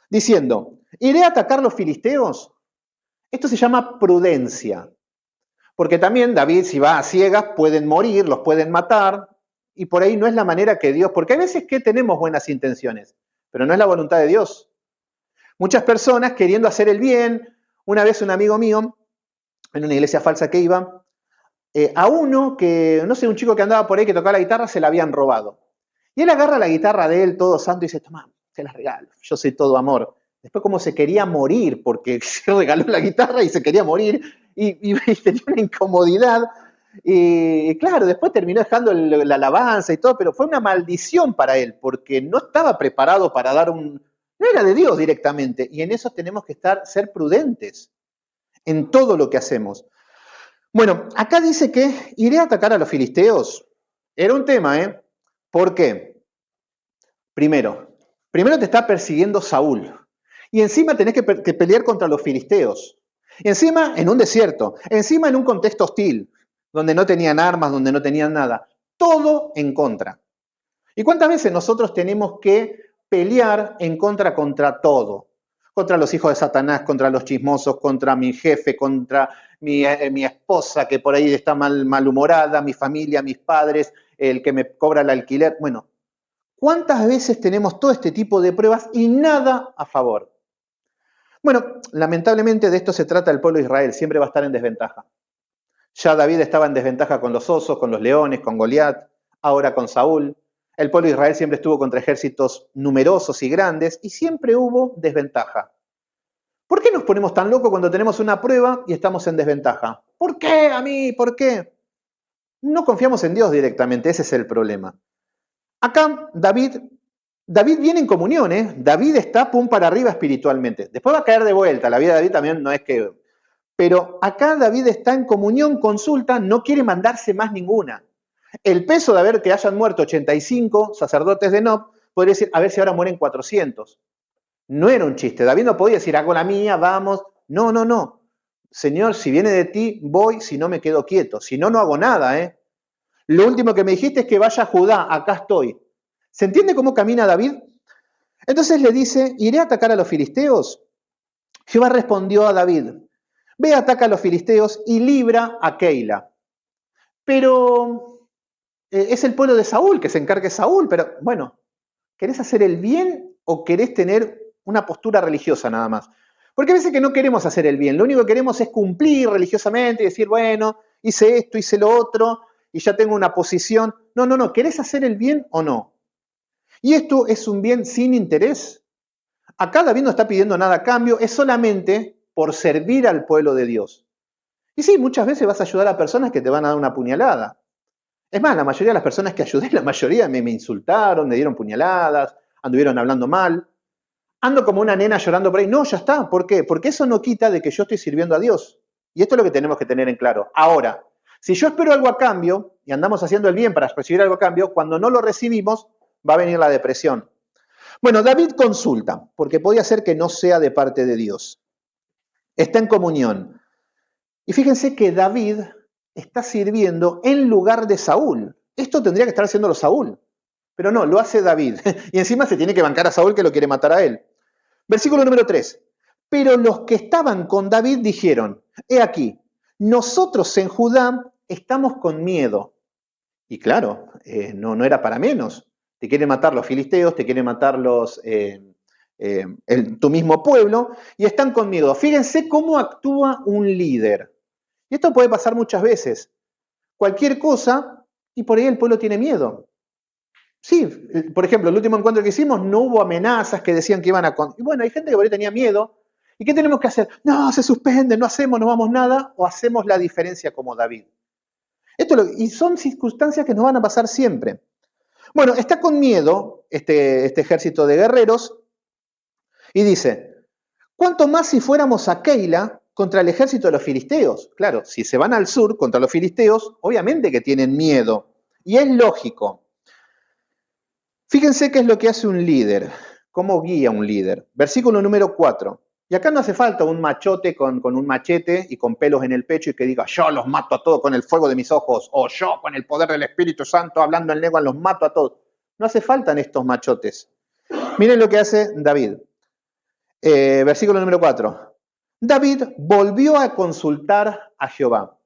Diciendo, ¿iré a atacar los filisteos? Esto se llama prudencia. Porque también David, si va a ciegas, pueden morir, los pueden matar, y por ahí no es la manera que Dios, porque hay veces que tenemos buenas intenciones, pero no es la voluntad de Dios. Muchas personas queriendo hacer el bien, una vez un amigo mío, en una iglesia falsa que iba, a uno que, no sé, un chico que andaba por ahí que tocaba la guitarra, se la habían robado. Y él agarra la guitarra de él, todo santo, y dice, toma, te la regalo, yo soy todo amor. Después como se quería morir, porque se regaló la guitarra y se quería morir, y tenía una incomodidad. Y claro, después terminó dejando la alabanza y todo, pero fue una maldición para él, porque no estaba preparado para dar un... No era de Dios directamente, y en eso tenemos que ser prudentes en todo lo que hacemos. Bueno, acá dice que iré a atacar a los filisteos. Era un tema, ¿eh? ¿Por qué? Primero te está persiguiendo Saúl. Y encima tenés que pelear contra los filisteos. Y encima en un desierto. Encima en un contexto hostil, donde no tenían armas, donde no tenían nada. Todo en contra. ¿Y cuántas veces nosotros tenemos que pelear en contra todo? Contra los hijos de Satanás, contra los chismosos, contra mi jefe, contra mi esposa que por ahí está malhumorada, mi familia, mis padres, el que me cobra el alquiler. Bueno, ¿cuántas veces tenemos todo este tipo de pruebas y nada a favor? Bueno, lamentablemente de esto se trata el pueblo de Israel, siempre va a estar en desventaja. Ya David estaba en desventaja con los osos, con los leones, con Goliat, ahora con Saúl. El pueblo de Israel siempre estuvo contra ejércitos numerosos y grandes y siempre hubo desventaja. ¿Por qué nos ponemos tan locos cuando tenemos una prueba y estamos en desventaja? ¿Por qué a mí? ¿Por qué? No confiamos en Dios directamente, ese es el problema. Acá David viene en comunión, ¿eh? David está pum para arriba espiritualmente. Después va a caer de vuelta, la vida de David también no es que... Pero acá David está en comunión, consulta, no quiere mandarse más ninguna. El peso de que hayan muerto 85 sacerdotes de Nob, podría decir, a ver si ahora mueren 400. No era un chiste. David no podía decir, hago la mía, vamos. No, no, no. Señor, si viene de ti, voy, si no me quedo quieto. Si no, no hago nada, ¿eh? Lo último que me dijiste es que vaya a Judá, acá estoy. ¿Se entiende cómo camina David? Entonces le dice, ¿iré a atacar a los filisteos? Jehová respondió a David, ve, ataca a los filisteos y libra a Keila. Pero es el pueblo de Saúl, que se encargue Saúl, pero bueno, ¿querés hacer el bien o querés tener una postura religiosa nada más? Porque a veces que no queremos hacer el bien, lo único que queremos es cumplir religiosamente y decir, bueno, hice esto, hice lo otro, y ya tengo una posición. No, no, no, ¿querés hacer el bien o no? Y esto es un bien sin interés. Acá David no está pidiendo nada a cambio, es solamente por servir al pueblo de Dios. Y sí, muchas veces vas a ayudar a personas que te van a dar una puñalada. Es más, la mayoría de las personas que ayudé, la mayoría me insultaron, me dieron puñaladas, anduvieron hablando mal. Ando como una nena llorando por ahí. No, ya está. ¿Por qué? Porque eso no quita de que yo estoy sirviendo a Dios. Y esto es lo que tenemos que tener en claro. Ahora, si yo espero algo a cambio y andamos haciendo el bien para recibir algo a cambio, cuando no lo recibimos, va a venir la depresión. Bueno, David consulta, porque podía ser que no sea de parte de Dios. Está en comunión. Y fíjense que David está sirviendo en lugar de Saúl. Esto tendría que estar haciéndolo Saúl. Pero no, lo hace David. Y encima se tiene que bancar a Saúl que lo quiere matar a él. Versículo número 3. Pero los que estaban con David dijeron, he aquí, nosotros en Judá estamos con miedo. Y claro, no era para menos. Te quieren matar los filisteos, te quieren matar tu mismo pueblo, y están con miedo. Fíjense cómo actúa un líder. Y esto puede pasar muchas veces. Cualquier cosa, y por ahí el pueblo tiene miedo. Sí, por ejemplo, el último encuentro que hicimos no hubo amenazas que decían que iban a... Y bueno, hay gente que por ahí tenía miedo. ¿Y qué tenemos que hacer? No, se suspende, no hacemos, no vamos nada, o hacemos la diferencia como David. Y son circunstancias que nos van a pasar siempre. Bueno, está con miedo este ejército de guerreros y dice, ¿cuánto más si fuéramos a Keila contra el ejército de los filisteos? Claro, si se van al sur contra los filisteos, obviamente que tienen miedo. Y es lógico. Fíjense qué es lo que hace un líder, cómo guía un líder. Versículo número 4. Y acá no hace falta un machote con un machete y con pelos en el pecho y que diga, yo los mato a todos con el fuego de mis ojos, o yo con el poder del Espíritu Santo hablando en lengua los mato a todos. No hace falta estos machotes. Miren lo que hace David. Versículo número 4. David volvió a consultar a Jehová.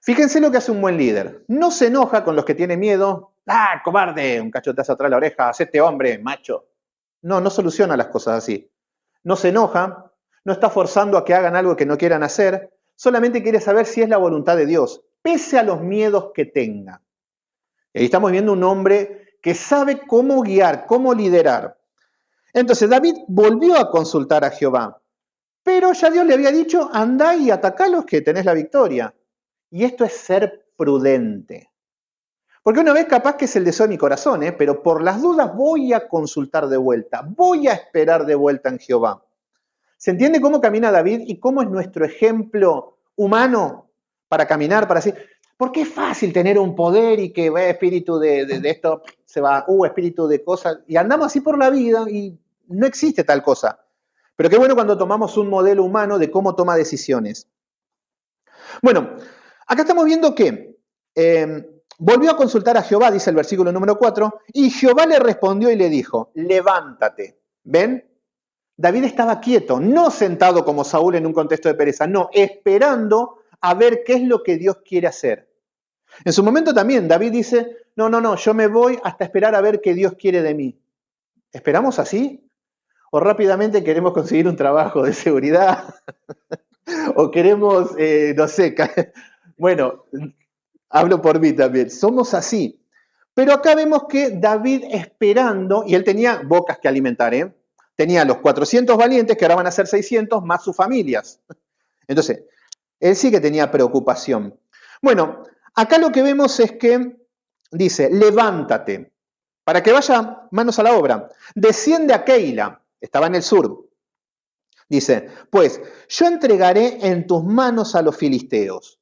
Fíjense lo que hace un buen líder. No se enoja con los que tienen miedo. ¡Ah, cobarde! Un cachotazo atrás de la oreja. ¡Hacete hombre, macho! No soluciona las cosas así. No se enoja, no está forzando a que hagan algo que no quieran hacer, solamente quiere saber si es la voluntad de Dios, pese a los miedos que tenga. Y ahí estamos viendo un hombre que sabe cómo guiar, cómo liderar. Entonces David volvió a consultar a Jehová, pero ya Dios le había dicho, andá y atacalos que tenés la victoria. Y esto es ser prudente. Porque una vez capaz que es el deseo de mi corazón, pero por las dudas voy a consultar de vuelta, voy a esperar de vuelta en Jehová. ¿Se entiende cómo camina David y cómo es nuestro ejemplo humano para caminar, para decir, porque es fácil tener un poder y que espíritu de esto se va, espíritu de cosas, y andamos así por la vida y no existe tal cosa. Pero qué bueno cuando tomamos un modelo humano de cómo toma decisiones. Bueno, acá estamos viendo que volvió a consultar a Jehová, dice el versículo número 4, y Jehová le respondió y le dijo, levántate. ¿Ven? David estaba quieto, no sentado como Saúl en un contexto de pereza, no, esperando a ver qué es lo que Dios quiere hacer. En su momento también David dice, no, yo me voy hasta esperar a ver qué Dios quiere de mí. ¿Esperamos así? ¿O rápidamente queremos conseguir un trabajo de seguridad? ¿O queremos, no sé, bueno, hablo por mí también, somos así. Pero acá vemos que David esperando, y él tenía bocas que alimentar, tenía los 400 valientes, que ahora van a ser 600, más sus familias. Entonces, él sí que tenía preocupación. Bueno, acá lo que vemos es que dice, levántate, para que vaya manos a la obra. Desciende a Keila, estaba en el sur. Dice, pues yo entregaré en tus manos a los filisteos.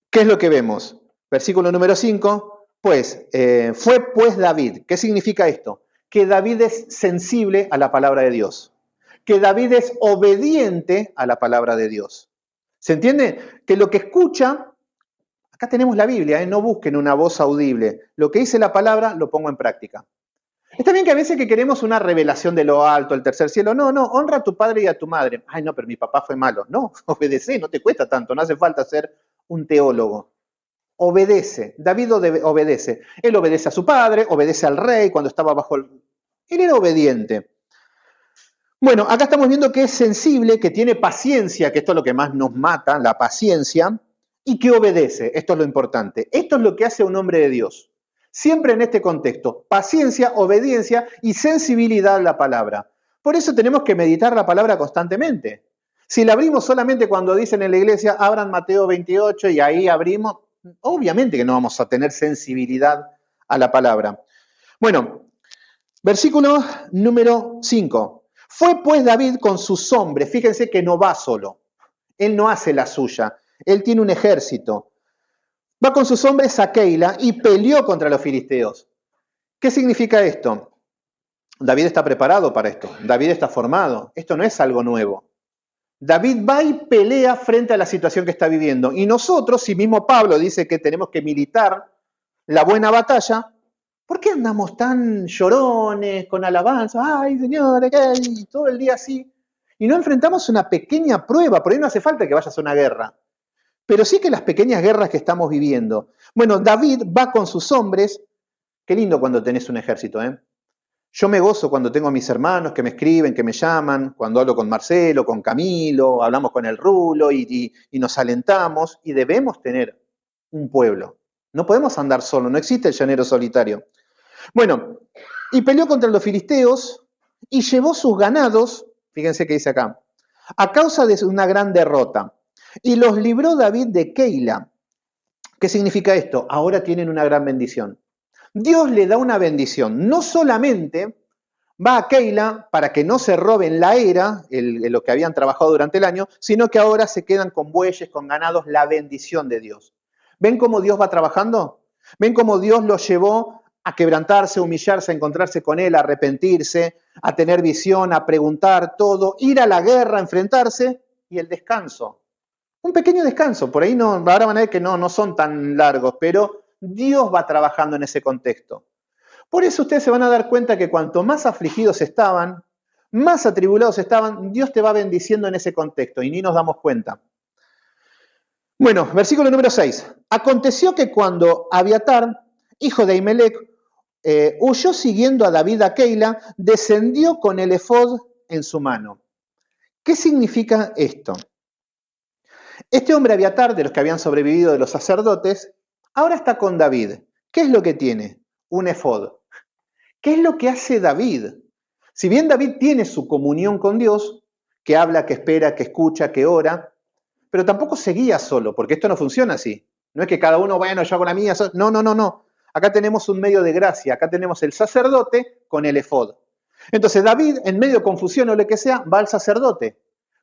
¿Qué es lo que vemos? Versículo número 5, fue pues David. ¿Qué significa esto? Que David es sensible a la palabra de Dios, que David es obediente a la palabra de Dios. ¿Se entiende? Que lo que escucha, acá tenemos la Biblia, no busquen una voz audible. Lo que dice la palabra lo pongo en práctica. Está bien que a veces que queremos una revelación de lo alto, el tercer cielo. No, honra a tu padre y a tu madre. Ay, no, pero mi papá fue malo. No, obedece, no te cuesta tanto, no hace falta ser un teólogo. Obedece, David obedece. Él obedece a su padre, obedece al rey cuando estaba bajo el... Él era obediente. Bueno, acá estamos viendo que es sensible, que tiene paciencia, que esto es lo que más nos mata, la paciencia, y que obedece. Esto es lo importante. Esto es lo que hace un hombre de Dios. Siempre en este contexto, paciencia, obediencia y sensibilidad a la palabra. Por eso tenemos que meditar la palabra constantemente. Si la abrimos solamente cuando dicen en la iglesia, abran Mateo 28 y ahí abrimos, obviamente que no vamos a tener sensibilidad a la palabra. Bueno, versículo número 5. Fue pues David con sus hombres, fíjense que no va solo, él no hace la suya, él tiene un ejército. Va con sus hombres a Keila y peleó contra los filisteos. ¿Qué significa esto? David está preparado para esto, David está formado, esto no es algo nuevo. David va y pelea frente a la situación que está viviendo. Y nosotros, si mismo Pablo dice que tenemos que militar la buena batalla, ¿por qué andamos tan llorones, con alabanza? Ay, Señor, y todo el día así. Y no enfrentamos una pequeña prueba, por ahí no hace falta que vayas a una guerra. Pero sí que las pequeñas guerras que estamos viviendo. Bueno, David va con sus hombres. Qué lindo cuando tenés un ejército, ¿eh? Yo me gozo cuando tengo a mis hermanos que me escriben, que me llaman, cuando hablo con Marcelo, con Camilo, hablamos con el Rulo y nos alentamos, y debemos tener un pueblo. No podemos andar solo, no existe el llanero solitario. Bueno, y peleó contra los filisteos y llevó sus ganados, fíjense qué dice acá, a causa de una gran derrota. Y los libró David de Keila. ¿Qué significa esto? Ahora tienen una gran bendición. Dios le da una bendición. No solamente va a Keila para que no se roben la era, lo que habían trabajado durante el año, sino que ahora se quedan con bueyes, con ganados, la bendición de Dios. ¿Ven cómo Dios va trabajando? ¿Ven cómo Dios los llevó a quebrantarse, a humillarse, a encontrarse con Él, a arrepentirse, a tener visión, a preguntar todo, ir a la guerra, a enfrentarse y el descanso? Un pequeño descanso, por ahí no, ahora van a ver que no son tan largos, pero Dios va trabajando en ese contexto. Por eso ustedes se van a dar cuenta que cuanto más afligidos estaban, más atribulados estaban, Dios te va bendiciendo en ese contexto y ni nos damos cuenta. Bueno, versículo número 6. Aconteció que cuando Abiatar, hijo de Ahimelech, huyó siguiendo a David a Keila, descendió con el efod en su mano. ¿Qué significa esto? Este hombre Abiatar, de los que habían sobrevivido de los sacerdotes, ahora está con David. ¿Qué es lo que tiene? Un efod. ¿Qué es lo que hace David? Si bien David tiene su comunión con Dios, que habla, que espera, que escucha, que ora, pero tampoco se guía solo, porque esto no funciona así. No es que cada uno, bueno, yo hago la mía. No. Acá tenemos un medio de gracia, acá tenemos el sacerdote con el efod. Entonces David, en medio de confusión o lo que sea, va al sacerdote,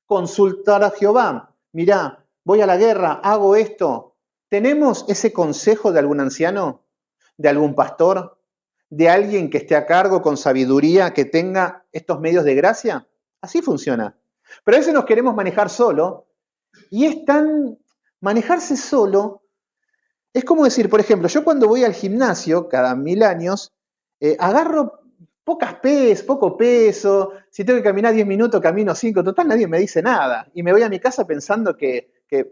consultar a Jehová. Mirá, voy a la guerra, hago esto. ¿Tenemos ese consejo de algún anciano? ¿De algún pastor? ¿De alguien que esté a cargo con sabiduría, que tenga estos medios de gracia? Así funciona. Pero a veces nos queremos manejar solo, y manejarse solo, es como decir, por ejemplo, yo cuando voy al gimnasio, cada 1000 años, agarro poco peso, si tengo que caminar 10 minutos, camino 5, total nadie me dice nada, y me voy a mi casa pensando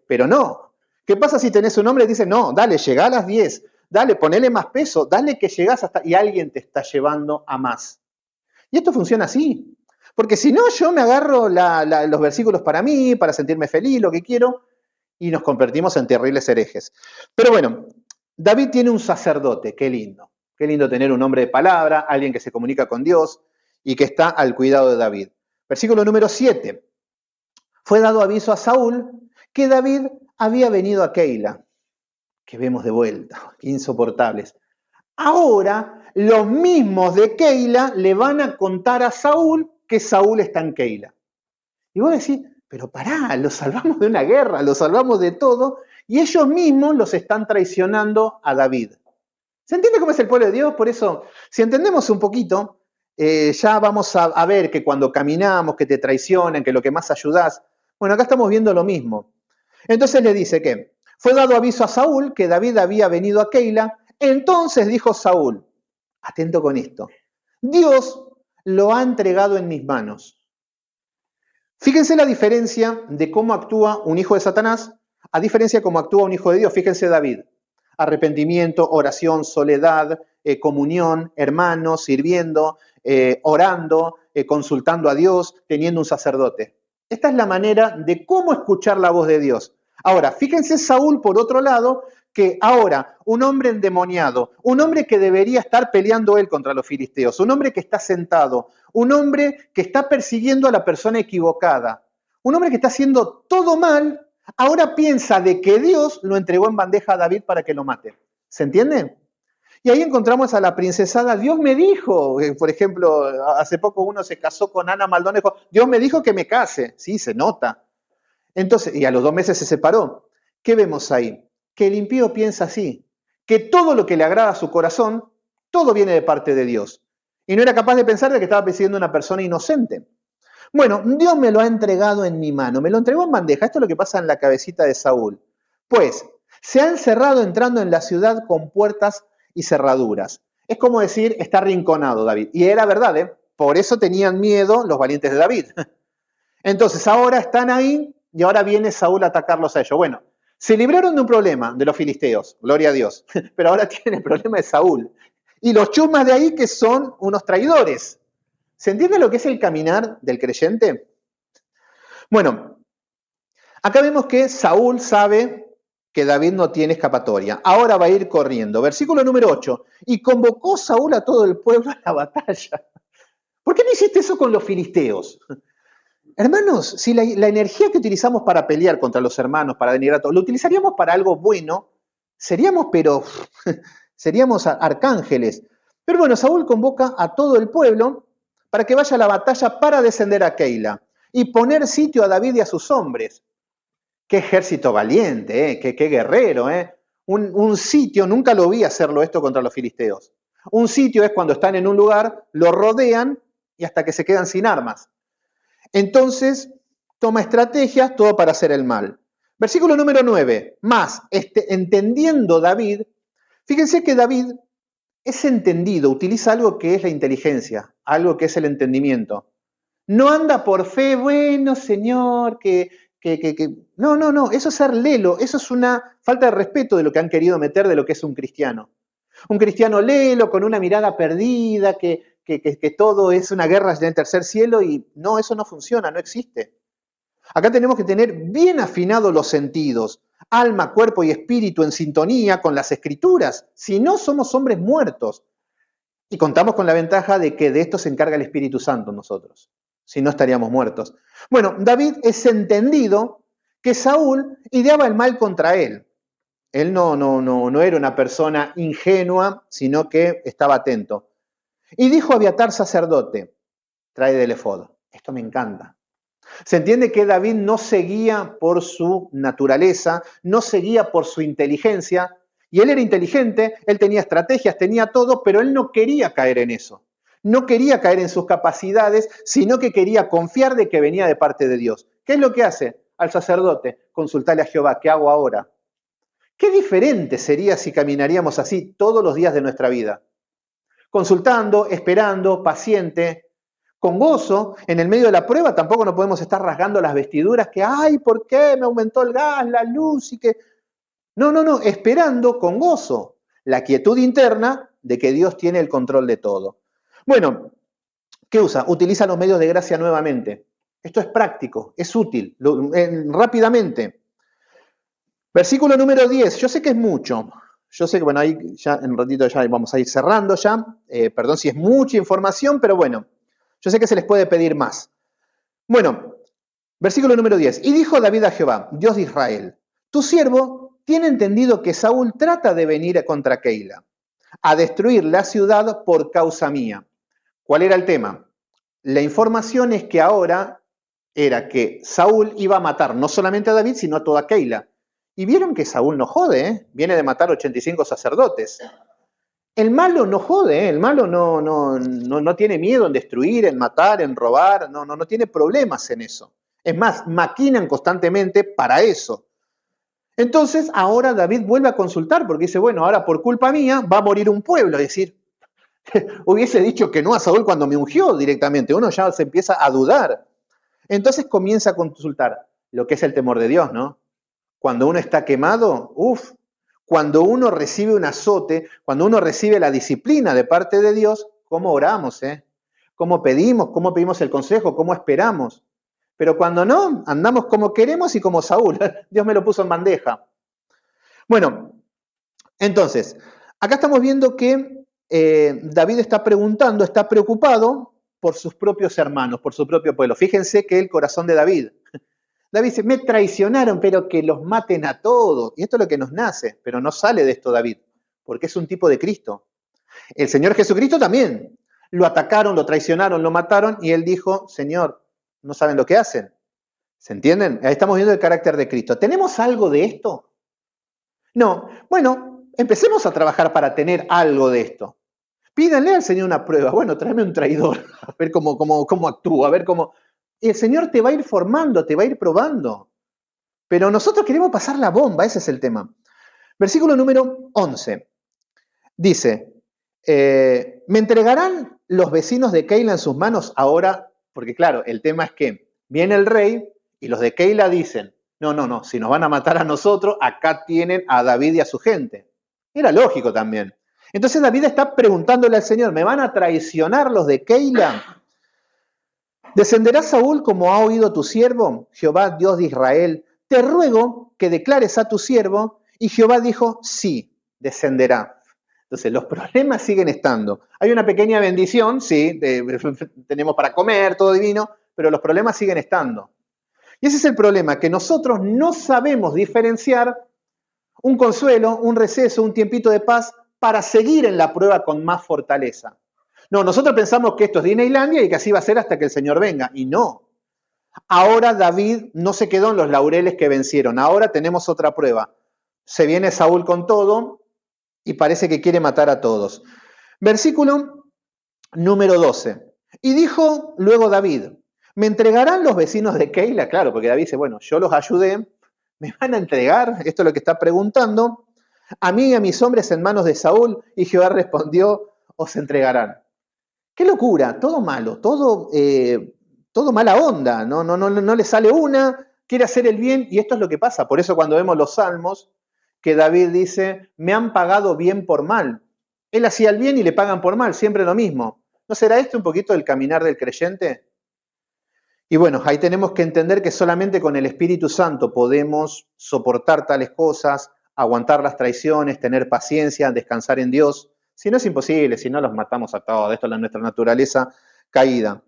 pero no. ¿Qué pasa si tenés un hombre que dice, no, dale, llegá a las 10, dale, ponele más peso, dale que llegás hasta... Y alguien te está llevando a más. Y esto funciona así. Porque si no, yo me agarro los versículos para mí, para sentirme feliz, lo que quiero, y nos convertimos en terribles herejes. Pero bueno, David tiene un sacerdote, qué lindo. Qué lindo tener un hombre de palabra, alguien que se comunica con Dios y que está al cuidado de David. Versículo número 7. Fue dado aviso a Saúl que David había venido a Keila. Que vemos de vuelta, insoportables. Ahora, los mismos de Keila le van a contar a Saúl que Saúl está en Keila. Y vos decís, pero pará, lo salvamos de una guerra, lo salvamos de todo, y ellos mismos los están traicionando a David. ¿Se entiende cómo es el pueblo de Dios? Por eso, si entendemos un poquito, ya vamos a ver que cuando caminamos, que te traicionan, que lo que más ayudás, bueno, acá estamos viendo lo mismo. Entonces le dice que fue dado aviso a Saúl que David había venido a Keila. Entonces dijo Saúl, atento con esto, Dios lo ha entregado en mis manos. Fíjense la diferencia de cómo actúa un hijo de Satanás a diferencia de cómo actúa un hijo de Dios. Fíjense David, arrepentimiento, oración, soledad, comunión, hermanos, sirviendo, orando, consultando a Dios, teniendo un sacerdote. Esta es la manera de cómo escuchar la voz de Dios. Ahora, fíjense Saúl por otro lado, que ahora un hombre endemoniado, un hombre que debería estar peleando él contra los filisteos, un hombre que está sentado, un hombre que está persiguiendo a la persona equivocada, un hombre que está haciendo todo mal, ahora piensa de que Dios lo entregó en bandeja a David para que lo mate. ¿Se entiende? Y ahí encontramos a la princesada, Dios me dijo, por ejemplo, hace poco uno se casó con Ana Maldonado, dijo, Dios me dijo que me case. Sí, se nota. Entonces, y a los 2 meses se separó. ¿Qué vemos ahí? Que el impío piensa así, que todo lo que le agrada a su corazón, todo viene de parte de Dios. Y no era capaz de pensar de que estaba persiguiendo a una persona inocente. Bueno, Dios me lo ha entregado en mi mano, me lo entregó en bandeja. Esto es lo que pasa en la cabecita de Saúl. Pues, se ha encerrado entrando en la ciudad con puertas y cerraduras. Es como decir, está arrinconado David. Y era verdad, ¿eh? Por eso tenían miedo los valientes de David. Entonces, ahora están ahí y ahora viene Saúl a atacarlos a ellos. Bueno, se libraron de un problema de los filisteos, gloria a Dios, pero ahora tienen el problema de Saúl. Y los chusmas de ahí que son unos traidores. ¿Se entiende lo que es el caminar del creyente? Bueno, acá vemos que Saúl sabe que David no tiene escapatoria. Ahora va a ir corriendo. Versículo número 8. Y convocó Saúl a todo el pueblo a la batalla. ¿Por qué no hiciste eso con los filisteos? Hermanos, si la energía que utilizamos para pelear contra los hermanos, para denigrar a todos, lo utilizaríamos para algo bueno, seríamos arcángeles. Pero bueno, Saúl convoca a todo el pueblo para que vaya a la batalla para descender a Keila y poner sitio a David y a sus hombres. Qué ejército valiente, qué guerrero. Un sitio, nunca lo vi hacerlo esto contra los filisteos. Un sitio es cuando están en un lugar, lo rodean y hasta que se quedan sin armas. Entonces, toma estrategias, todo para hacer el mal. Versículo número 9. Más, entendiendo David, fíjense que David es entendido, utiliza algo que es la inteligencia, algo que es el entendimiento. No anda por fe, bueno, Señor, No, eso es ser lelo, eso es una falta de respeto de lo que han querido meter de lo que es un cristiano. Un cristiano lelo, con una mirada perdida, que todo es una guerra en el tercer cielo y no, eso no funciona, no existe. Acá tenemos que tener bien afinados los sentidos, alma, cuerpo y espíritu en sintonía con las escrituras. Si no, somos hombres muertos. Y contamos con la ventaja de que de esto se encarga el Espíritu Santo nosotros. Si no, estaríamos muertos. Bueno, David es entendido que Saúl ideaba el mal contra él. Él no era una persona ingenua, sino que estaba atento. Y dijo a Abiatar sacerdote, trae del efod. Esto me encanta. Se entiende que David no seguía por su naturaleza, no seguía por su inteligencia, y él era inteligente, él tenía estrategias, tenía todo, pero él no quería caer en eso. No quería caer en sus capacidades, sino que quería confiar de que venía de parte de Dios. ¿Qué es lo que hace? Al sacerdote, consultarle a Jehová, ¿qué hago ahora? Qué diferente sería si caminaríamos así todos los días de nuestra vida. Consultando, esperando, paciente, con gozo. En el medio de la prueba tampoco no podemos estar rasgando las vestiduras que, ay, ¿por qué me aumentó el gas, la luz y que... No, esperando con gozo. La quietud interna de que Dios tiene el control de todo. Bueno, ¿qué usa? Utiliza los medios de gracia nuevamente. Esto es práctico, es útil, rápidamente. Versículo número 10, yo sé que es mucho, yo sé que, bueno, ahí ya en un ratito ya vamos a ir cerrando ya, perdón si es mucha información, pero bueno, yo sé que se les puede pedir más. Bueno, versículo número 10, y dijo David a Jehová, Dios de Israel, tu siervo tiene entendido que Saúl trata de venir contra Keila, a destruir la ciudad por causa mía. ¿Cuál era el tema? La información es que ahora era que Saúl iba a matar no solamente a David, sino a toda Keila. Y vieron que Saúl no jode, ¿eh? Viene de matar 85 sacerdotes. El malo no jode, ¿eh? El malo no tiene miedo en destruir, en matar, en robar, no tiene problemas en eso. Es más, maquinan constantemente para eso. Entonces, ahora David vuelve a consultar porque dice, bueno, ahora por culpa mía va a morir un pueblo. Es decir, hubiese dicho que no a Saúl cuando me ungió directamente. Uno ya se empieza a dudar. Entonces comienza a consultar lo que es el temor de Dios, ¿no? Cuando uno está quemado, cuando uno recibe un azote, cuando uno recibe la disciplina de parte de Dios, ¿cómo oramos? ¿Cómo pedimos el consejo? ¿Cómo esperamos? Pero cuando no, andamos como queremos y como Saúl. Dios me lo puso en bandeja. Bueno, entonces, acá estamos viendo que David está preguntando, está preocupado por sus propios hermanos, por su propio pueblo. Fíjense que el corazón de David dice, me traicionaron, pero que los maten a todos. Y esto es lo que nos nace, pero no sale de esto David, porque es un tipo de Cristo. El Señor Jesucristo también. Lo atacaron, lo traicionaron, lo mataron, y él dijo, Señor, no saben lo que hacen. ¿Se entienden? Ahí estamos viendo el carácter de Cristo. ¿Tenemos algo de esto? No. Bueno, empecemos a trabajar para tener algo de esto. Pídanle al Señor una prueba. Bueno, tráeme un traidor, a ver cómo actúa, a ver cómo... Y el Señor te va a ir formando, te va a ir probando. Pero nosotros queremos pasar la bomba, ese es el tema. Versículo número 11. Dice, ¿me entregarán los vecinos de Keila en sus manos ahora? Porque claro, el tema es que viene el rey y los de Keila dicen, no, si nos van a matar a nosotros, acá tienen a David y a su gente. Era lógico también. Entonces David está preguntándole al Señor, ¿me van a traicionar los de Keila? ¿Descenderá Saúl como ha oído tu siervo, Jehová, Dios de Israel? Te ruego que declares a tu siervo. Y Jehová dijo, sí, descenderá. Entonces, los problemas siguen estando. Hay una pequeña bendición, sí, tenemos para comer, todo divino, pero los problemas siguen estando. Y ese es el problema, que nosotros no sabemos diferenciar un consuelo, un receso, un tiempito de paz para seguir en la prueba con más fortaleza. No, nosotros pensamos que esto es Disneylandia y que así va a ser hasta que el Señor venga. Y no. Ahora David no se quedó en los laureles que vencieron. Ahora tenemos otra prueba. Se viene Saúl con todo y parece que quiere matar a todos. Versículo número 12. Y dijo luego David, ¿me entregarán los vecinos de Keila? Claro, porque David dice, bueno, yo los ayudé, ¿me van a entregar? Esto es lo que está preguntando. A mí y a mis hombres en manos de Saúl. Y Jehová respondió, os entregarán. Qué locura, todo malo, todo mala onda, no le sale una, quiere hacer el bien y esto es lo que pasa. Por eso cuando vemos los salmos, que David dice, me han pagado bien por mal. Él hacía el bien y le pagan por mal, siempre lo mismo. ¿No será esto un poquito el caminar del creyente? Y bueno, ahí tenemos que entender que solamente con el Espíritu Santo podemos soportar tales cosas, aguantar las traiciones, tener paciencia, descansar en Dios. Si no es imposible, si no los matamos a todos. Esto es nuestra naturaleza caída.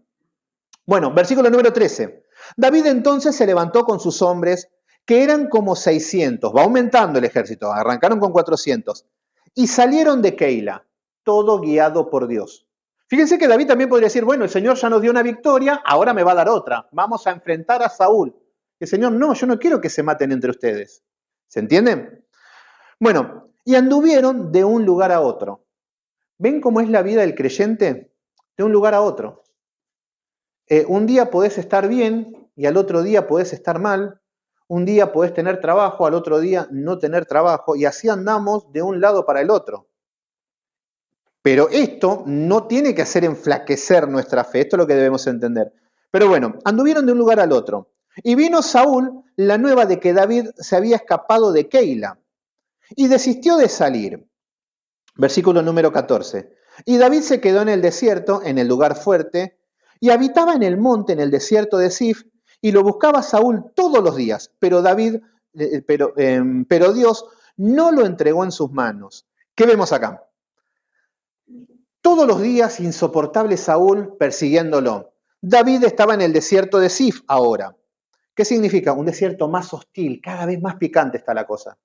Bueno, versículo número 13. David entonces se levantó con sus hombres, que eran como 600. Va aumentando el ejército. Arrancaron con 400. Y salieron de Keila, todo guiado por Dios. Fíjense que David también podría decir, bueno, el Señor ya nos dio una victoria, ahora me va a dar otra. Vamos a enfrentar a Saúl. El Señor, no, yo no quiero que se maten entre ustedes. ¿Se entienden? Bueno, y anduvieron de un lugar a otro. ¿Ven cómo es la vida del creyente? De un lugar a otro. Un día podés estar bien y al otro día podés estar mal. Un día podés tener trabajo, al otro día no tener trabajo. Y así andamos de un lado para el otro. Pero esto no tiene que hacer enflaquecer nuestra fe, esto es lo que debemos entender. Pero bueno, anduvieron de un lugar al otro. Y vino Saúl la nueva de que David se había escapado de Keila y desistió de salir. Versículo número 14. Y David se quedó en el desierto, en el lugar fuerte, y habitaba en el monte, en el desierto de Sif, y lo buscaba Saúl todos los días, pero Dios no lo entregó en sus manos. ¿Qué vemos acá? Todos los días insoportable Saúl persiguiéndolo. David estaba en el desierto de Sif ahora. ¿Qué significa? Un desierto más hostil, cada vez más picante está la cosa.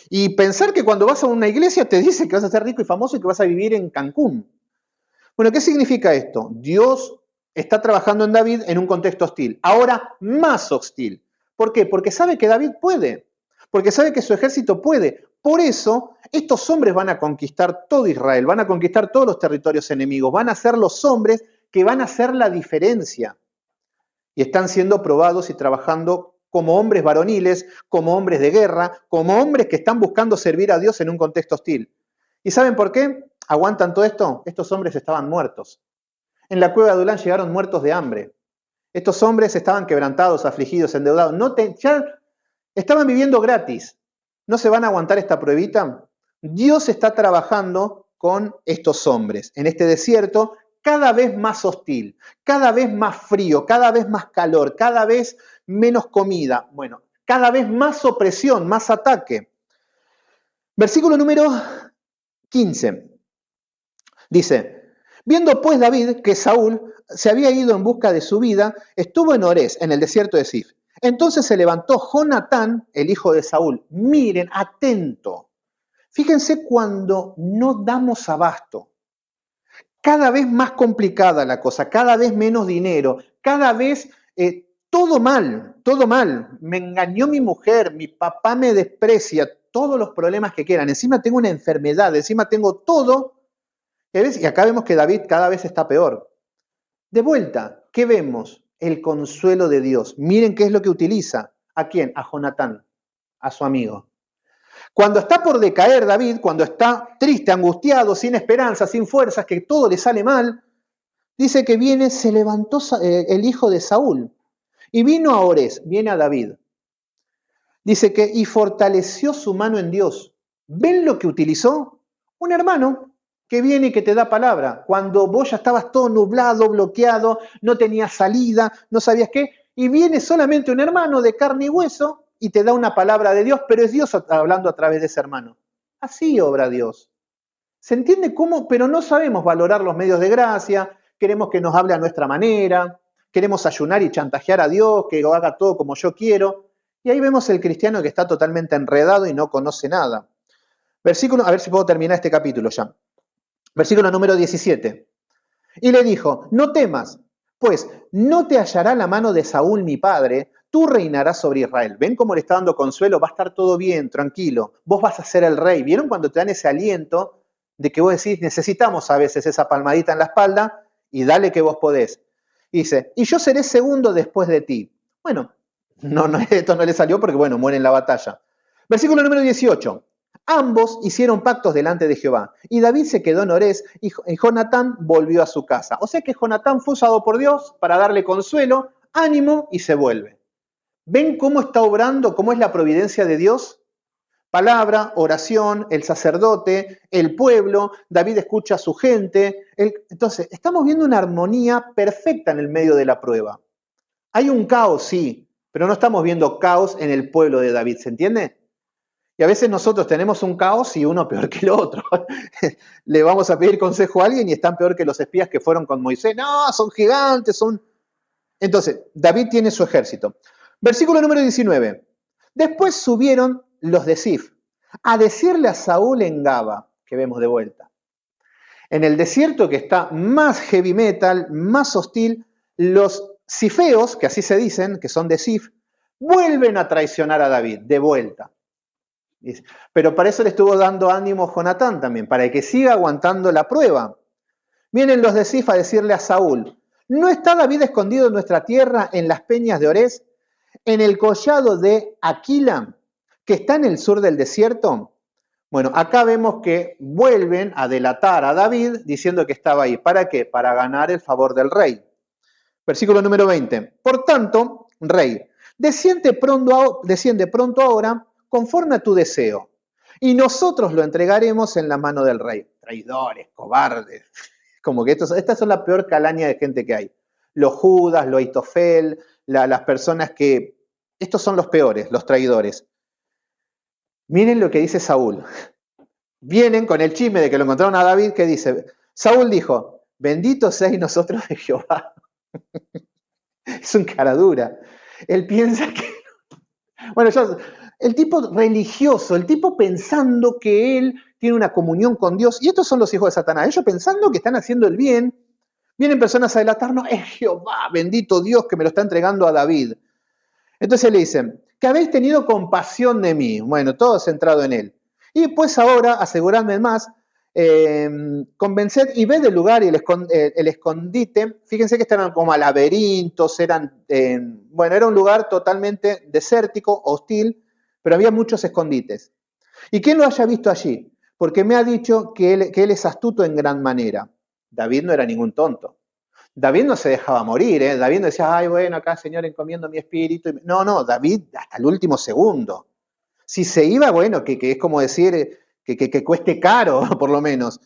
Y pensar que cuando vas a una iglesia te dice que vas a ser rico y famoso y que vas a vivir en Cancún. Bueno, ¿qué significa esto? Dios está trabajando en David en un contexto hostil, ahora más hostil. ¿Por qué? Porque sabe que David puede. porque sabe que su ejército puede. Por eso, estos hombres van a conquistar todo Israel, van a conquistar todos los territorios enemigos, van a ser los hombres que van a hacer la diferencia. Y están siendo probados y trabajando como hombres varoniles, como hombres de guerra, como hombres que están buscando servir a Dios en un contexto hostil. ¿Y saben por qué aguantan todo esto? Estos hombres estaban muertos. En la cueva de Adulán llegaron muertos de hambre. Estos hombres estaban quebrantados, afligidos, endeudados. Ya estaban viviendo gratis. ¿No se van a aguantar esta pruebita? Dios está trabajando con estos hombres en este desierto cada vez más hostil, cada vez más frío, cada vez más calor, cada vez menos comida. Bueno, cada vez más opresión, más ataque. Versículo número 15. Dice, viendo pues David que Saúl se había ido en busca de su vida, estuvo en Orés, en el desierto de Sif. Entonces se levantó Jonatán, el hijo de Saúl. Miren, atento. Fíjense cuando no damos abasto. Cada vez más complicada la cosa, cada vez menos dinero, cada vez todo mal, todo mal. Me engañó mi mujer, mi papá me desprecia, todos los problemas que quieran. Encima tengo una enfermedad, encima tengo todo. Y acá vemos que David cada vez está peor. De vuelta, ¿qué vemos? El consuelo de Dios. Miren qué es lo que utiliza. ¿A quién? A Jonatán, a su amigo. Cuando está por decaer David, cuando está triste, angustiado, sin esperanza, sin fuerzas, que todo le sale mal, dice que viene, se levantó el hijo de Saúl y vino a Orés, viene a David. Dice que y fortaleció su mano en Dios. ¿Ven lo que utilizó? Un hermano que viene y que te da palabra. Cuando vos ya estabas todo nublado, bloqueado, no tenías salida, no sabías qué, y viene solamente un hermano de carne y hueso y te da una palabra de Dios, pero es Dios hablando a través de ese hermano. Así obra Dios. ¿Se entiende cómo? Pero no sabemos valorar los medios de gracia, queremos que nos hable a nuestra manera, queremos ayunar y chantajear a Dios, que lo haga todo como yo quiero. Y ahí vemos el cristiano que está totalmente enredado y no conoce nada. Versículo, a ver si puedo terminar este capítulo ya. Versículo número 17. Y le dijo, no temas, pues no te hallará la mano de Saúl mi padre, tú reinarás sobre Israel. ¿Ven cómo le está dando consuelo? Va a estar todo bien, tranquilo. Vos vas a ser el rey. ¿Vieron cuando te dan ese aliento de que vos decís, necesitamos a veces esa palmadita en la espalda y dale que vos podés? Y dice, y yo seré segundo después de ti. Bueno, esto no le salió porque, bueno, muere en la batalla. Versículo número 18. Ambos hicieron pactos delante de Jehová. Y David se quedó en Orés y Jonatán volvió a su casa. O sea que Jonatán fue usado por Dios para darle consuelo, ánimo y se vuelve. ¿Ven cómo está obrando, cómo es la providencia de Dios? Palabra, oración, el sacerdote, el pueblo, David escucha a su gente. Entonces, estamos viendo una armonía perfecta en el medio de la prueba. Hay un caos, sí, pero no estamos viendo caos en el pueblo de David, ¿se entiende? Y a veces nosotros tenemos un caos y uno peor que el otro. Le vamos a pedir consejo a alguien y están peor que los espías que fueron con Moisés. No, son gigantes, son... Entonces, David tiene su ejército. Versículo número 19. Después subieron los de Sif a decirle a Saúl en Gaba, que vemos de vuelta. En el desierto que está más heavy metal, más hostil, los sifeos, que así se dicen, que son de Sif, vuelven a traicionar a David, de vuelta. Pero para eso le estuvo dando ánimo Jonatán también, para que siga aguantando la prueba. Vienen los de Sif a decirle a Saúl, ¿no está David escondido en nuestra tierra en las peñas de Orés, en el collado de Aquila, que está en el sur del desierto? Bueno, acá vemos que vuelven a delatar a David diciendo que estaba ahí. ¿Para qué? Para ganar el favor del rey. Versículo número 20. Por tanto, rey, desciende pronto ahora conforme a tu deseo, y nosotros lo entregaremos en la mano del rey. Traidores, cobardes. Como que estas son la peor calaña de gente que hay. Los Judas, los Aitofel, las personas que... Estos son los peores, los traidores. Miren lo que dice Saúl. Vienen con el chisme de que lo encontraron a David, que dice, Saúl dijo, bendito seáis nosotros de Jehová. Es un cara dura. Él piensa que... Bueno, el tipo religioso, el tipo pensando que él tiene una comunión con Dios. Y estos son los hijos de Satanás. Ellos pensando que están haciendo el bien. Vienen personas a delatarnos, es Jehová, bendito Dios que me lo está entregando a David. Entonces le dicen, que habéis tenido compasión de mí. Bueno, todo centrado en él. Y pues ahora, aseguradme más, convenced y ved el lugar y el escondite. Fíjense que estaban como a laberintos, bueno, era un lugar totalmente desértico, hostil, pero había muchos escondites. ¿Y quién lo haya visto allí? Porque me ha dicho que él es astuto en gran manera. David no era ningún tonto. David no se dejaba morir, ¿eh? David no decía, ay, bueno, acá, Señor, encomiendo mi espíritu. No, no, David hasta el último segundo. Si se iba, bueno, que es como decir que cueste caro, por lo menos.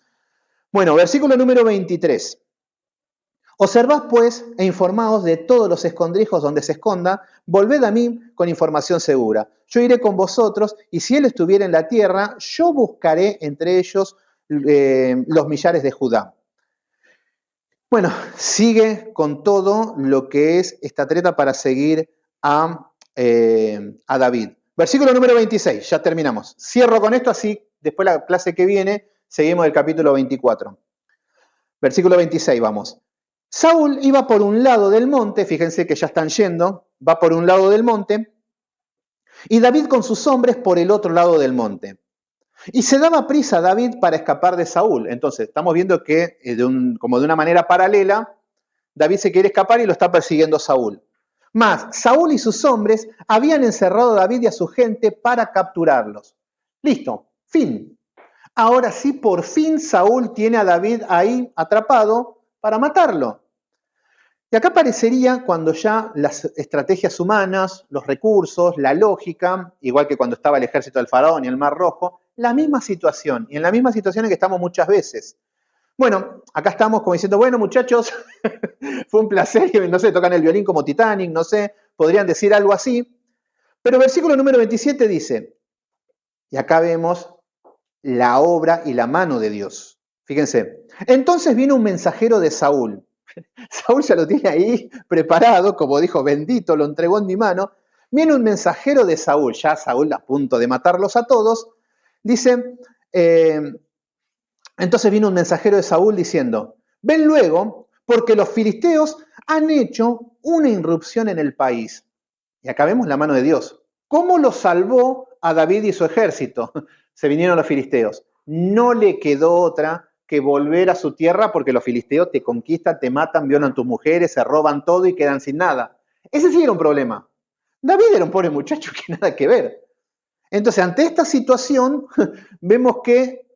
Bueno, versículo número 23. Observad pues e informaos de todos los escondrijos donde se esconda, volved a mí con información segura. Yo iré con vosotros y si él estuviera en la tierra, yo buscaré entre ellos los millares de Judá. Bueno, sigue con todo lo que es esta treta para seguir a David. Versículo número 26, ya terminamos. Cierro con esto, así después la clase que viene seguimos el capítulo 24. Versículo 26, vamos. Saúl iba por un lado del monte, fíjense que ya están yendo, va por un lado del monte, y David con sus hombres por el otro lado del monte. Y se daba prisa a David para escapar de Saúl. Entonces, estamos viendo que como de una manera paralela, David se quiere escapar y lo está persiguiendo Saúl. Más, Saúl y sus hombres habían encerrado a David y a su gente para capturarlos. Listo, fin. Ahora sí, por fin Saúl tiene a David ahí atrapado para matarlo. Y acá parecería cuando ya las estrategias humanas, los recursos, la lógica, igual que cuando estaba el ejército del faraón y el Mar Rojo, la misma situación. Y en la misma situación en que estamos muchas veces. Bueno, acá estamos como diciendo, bueno muchachos, fue un placer, y no sé, tocan el violín como Titanic, no sé, podrían decir algo así. Pero versículo número 27 dice, y acá vemos la obra y la mano de Dios. Fíjense, entonces vino un mensajero de Saúl. Saúl ya lo tiene ahí preparado, como dijo, bendito, lo entregó en mi mano. Viene un mensajero de Saúl, ya Saúl a punto de matarlos a todos. Dice, entonces vino un mensajero de Saúl diciendo, ven luego, porque los filisteos han hecho una irrupción en el país. Y acá vemos la mano de Dios. ¿Cómo lo salvó a David y su ejército? Se vinieron los filisteos. No le quedó otra que volver a su tierra porque los filisteos te conquistan, te matan, violan tus mujeres, se roban todo y quedan sin nada. Ese sí era un problema. David era un pobre muchacho que nada que ver. Entonces, ante esta situación, vemos que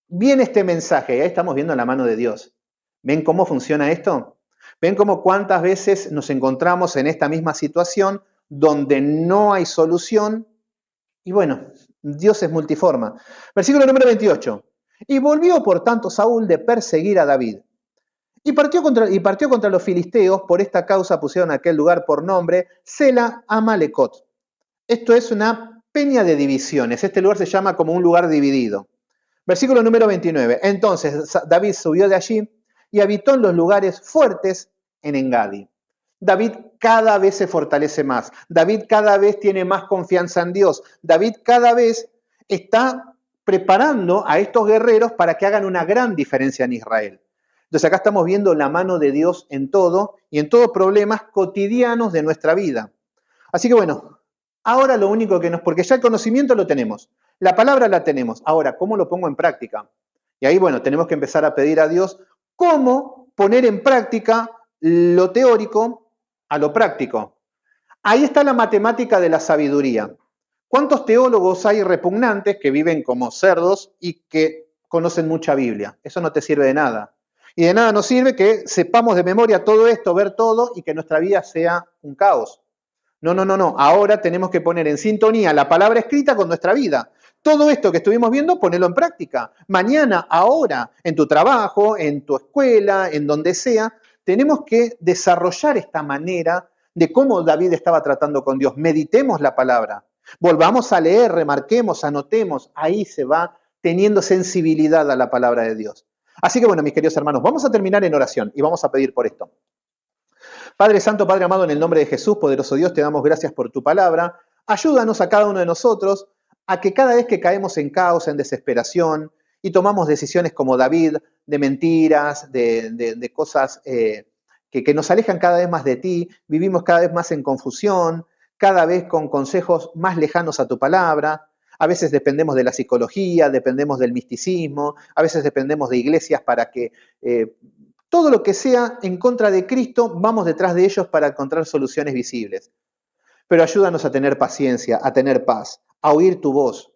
viene este mensaje, y ahí estamos viendo la mano de Dios. ¿Ven cómo funciona esto? ¿Ven cómo cuántas veces nos encontramos en esta misma situación donde no hay solución? Y bueno, Dios es multiforma. Versículo número 28. Y volvió por tanto Saúl de perseguir a David. Y partió contra los filisteos, por esta causa pusieron aquel lugar por nombre Sela Amalecot. Esto es una peña de divisiones. Este lugar se llama como un lugar dividido. Versículo número 29. Entonces David subió de allí y habitó en los lugares fuertes en Engadi. David cada vez se fortalece más. David cada vez tiene más confianza en Dios. David cada vez está preparando a estos guerreros para que hagan una gran diferencia en Israel. Entonces acá estamos viendo la mano de Dios en todo y en todos problemas cotidianos de nuestra vida. Así que bueno, ahora lo único que porque ya el conocimiento lo tenemos, la palabra la tenemos. Ahora, ¿cómo lo pongo en práctica? Y ahí, bueno, tenemos que empezar a pedir a Dios cómo poner en práctica lo teórico a lo práctico. Ahí está la matemática de la sabiduría. ¿Cuántos teólogos hay repugnantes que viven como cerdos y que conocen mucha Biblia? Eso no te sirve de nada. Y de nada nos sirve que sepamos de memoria todo esto, ver todo y que nuestra vida sea un caos. No, no, no, no. Ahora tenemos que poner en sintonía la palabra escrita con nuestra vida. Todo esto que estuvimos viendo, ponelo en práctica. Mañana, ahora, en tu trabajo, en tu escuela, en donde sea, tenemos que desarrollar esta manera de cómo David estaba tratando con Dios. Meditemos la palabra. Volvamos a leer, remarquemos, anotemos. Ahí se va teniendo sensibilidad a la palabra de Dios. Así que bueno, mis queridos hermanos, vamos a terminar en oración y vamos a pedir por esto. Padre Santo, Padre amado, en el nombre de Jesús, poderoso Dios, te damos gracias por tu palabra. Ayúdanos a cada uno de nosotros a que cada vez que caemos en caos, en desesperación, y tomamos decisiones como David, de mentiras, de cosas que nos alejan cada vez más de ti, vivimos cada vez más en confusión, cada vez con consejos más lejanos a tu palabra. A veces dependemos de la psicología, dependemos del misticismo, a veces dependemos de iglesias para que todo lo que sea en contra de Cristo, vamos detrás de ellos para encontrar soluciones visibles. Pero ayúdanos a tener paciencia, a tener paz, a oír tu voz,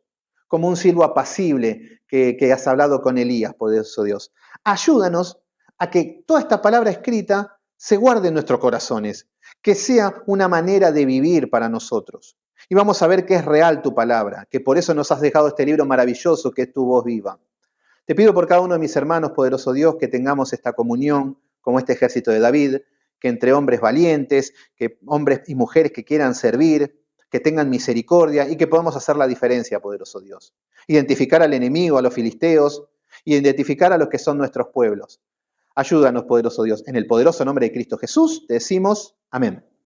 como un silbo apacible que has hablado con Elías, poderoso Dios. Ayúdanos a que toda esta palabra escrita se guarde en nuestros corazones, que sea una manera de vivir para nosotros. Y vamos a ver que es real tu palabra, que por eso nos has dejado este libro maravilloso que es tu voz viva. Te pido por cada uno de mis hermanos, poderoso Dios, que tengamos esta comunión como este ejército de David, que entre hombres valientes, que hombres y mujeres que quieran servir, que tengan misericordia y que podamos hacer la diferencia, poderoso Dios. Identificar al enemigo, a los filisteos, y identificar a los que son nuestros pueblos. Ayúdanos, poderoso Dios. En el poderoso nombre de Cristo Jesús, te decimos amén.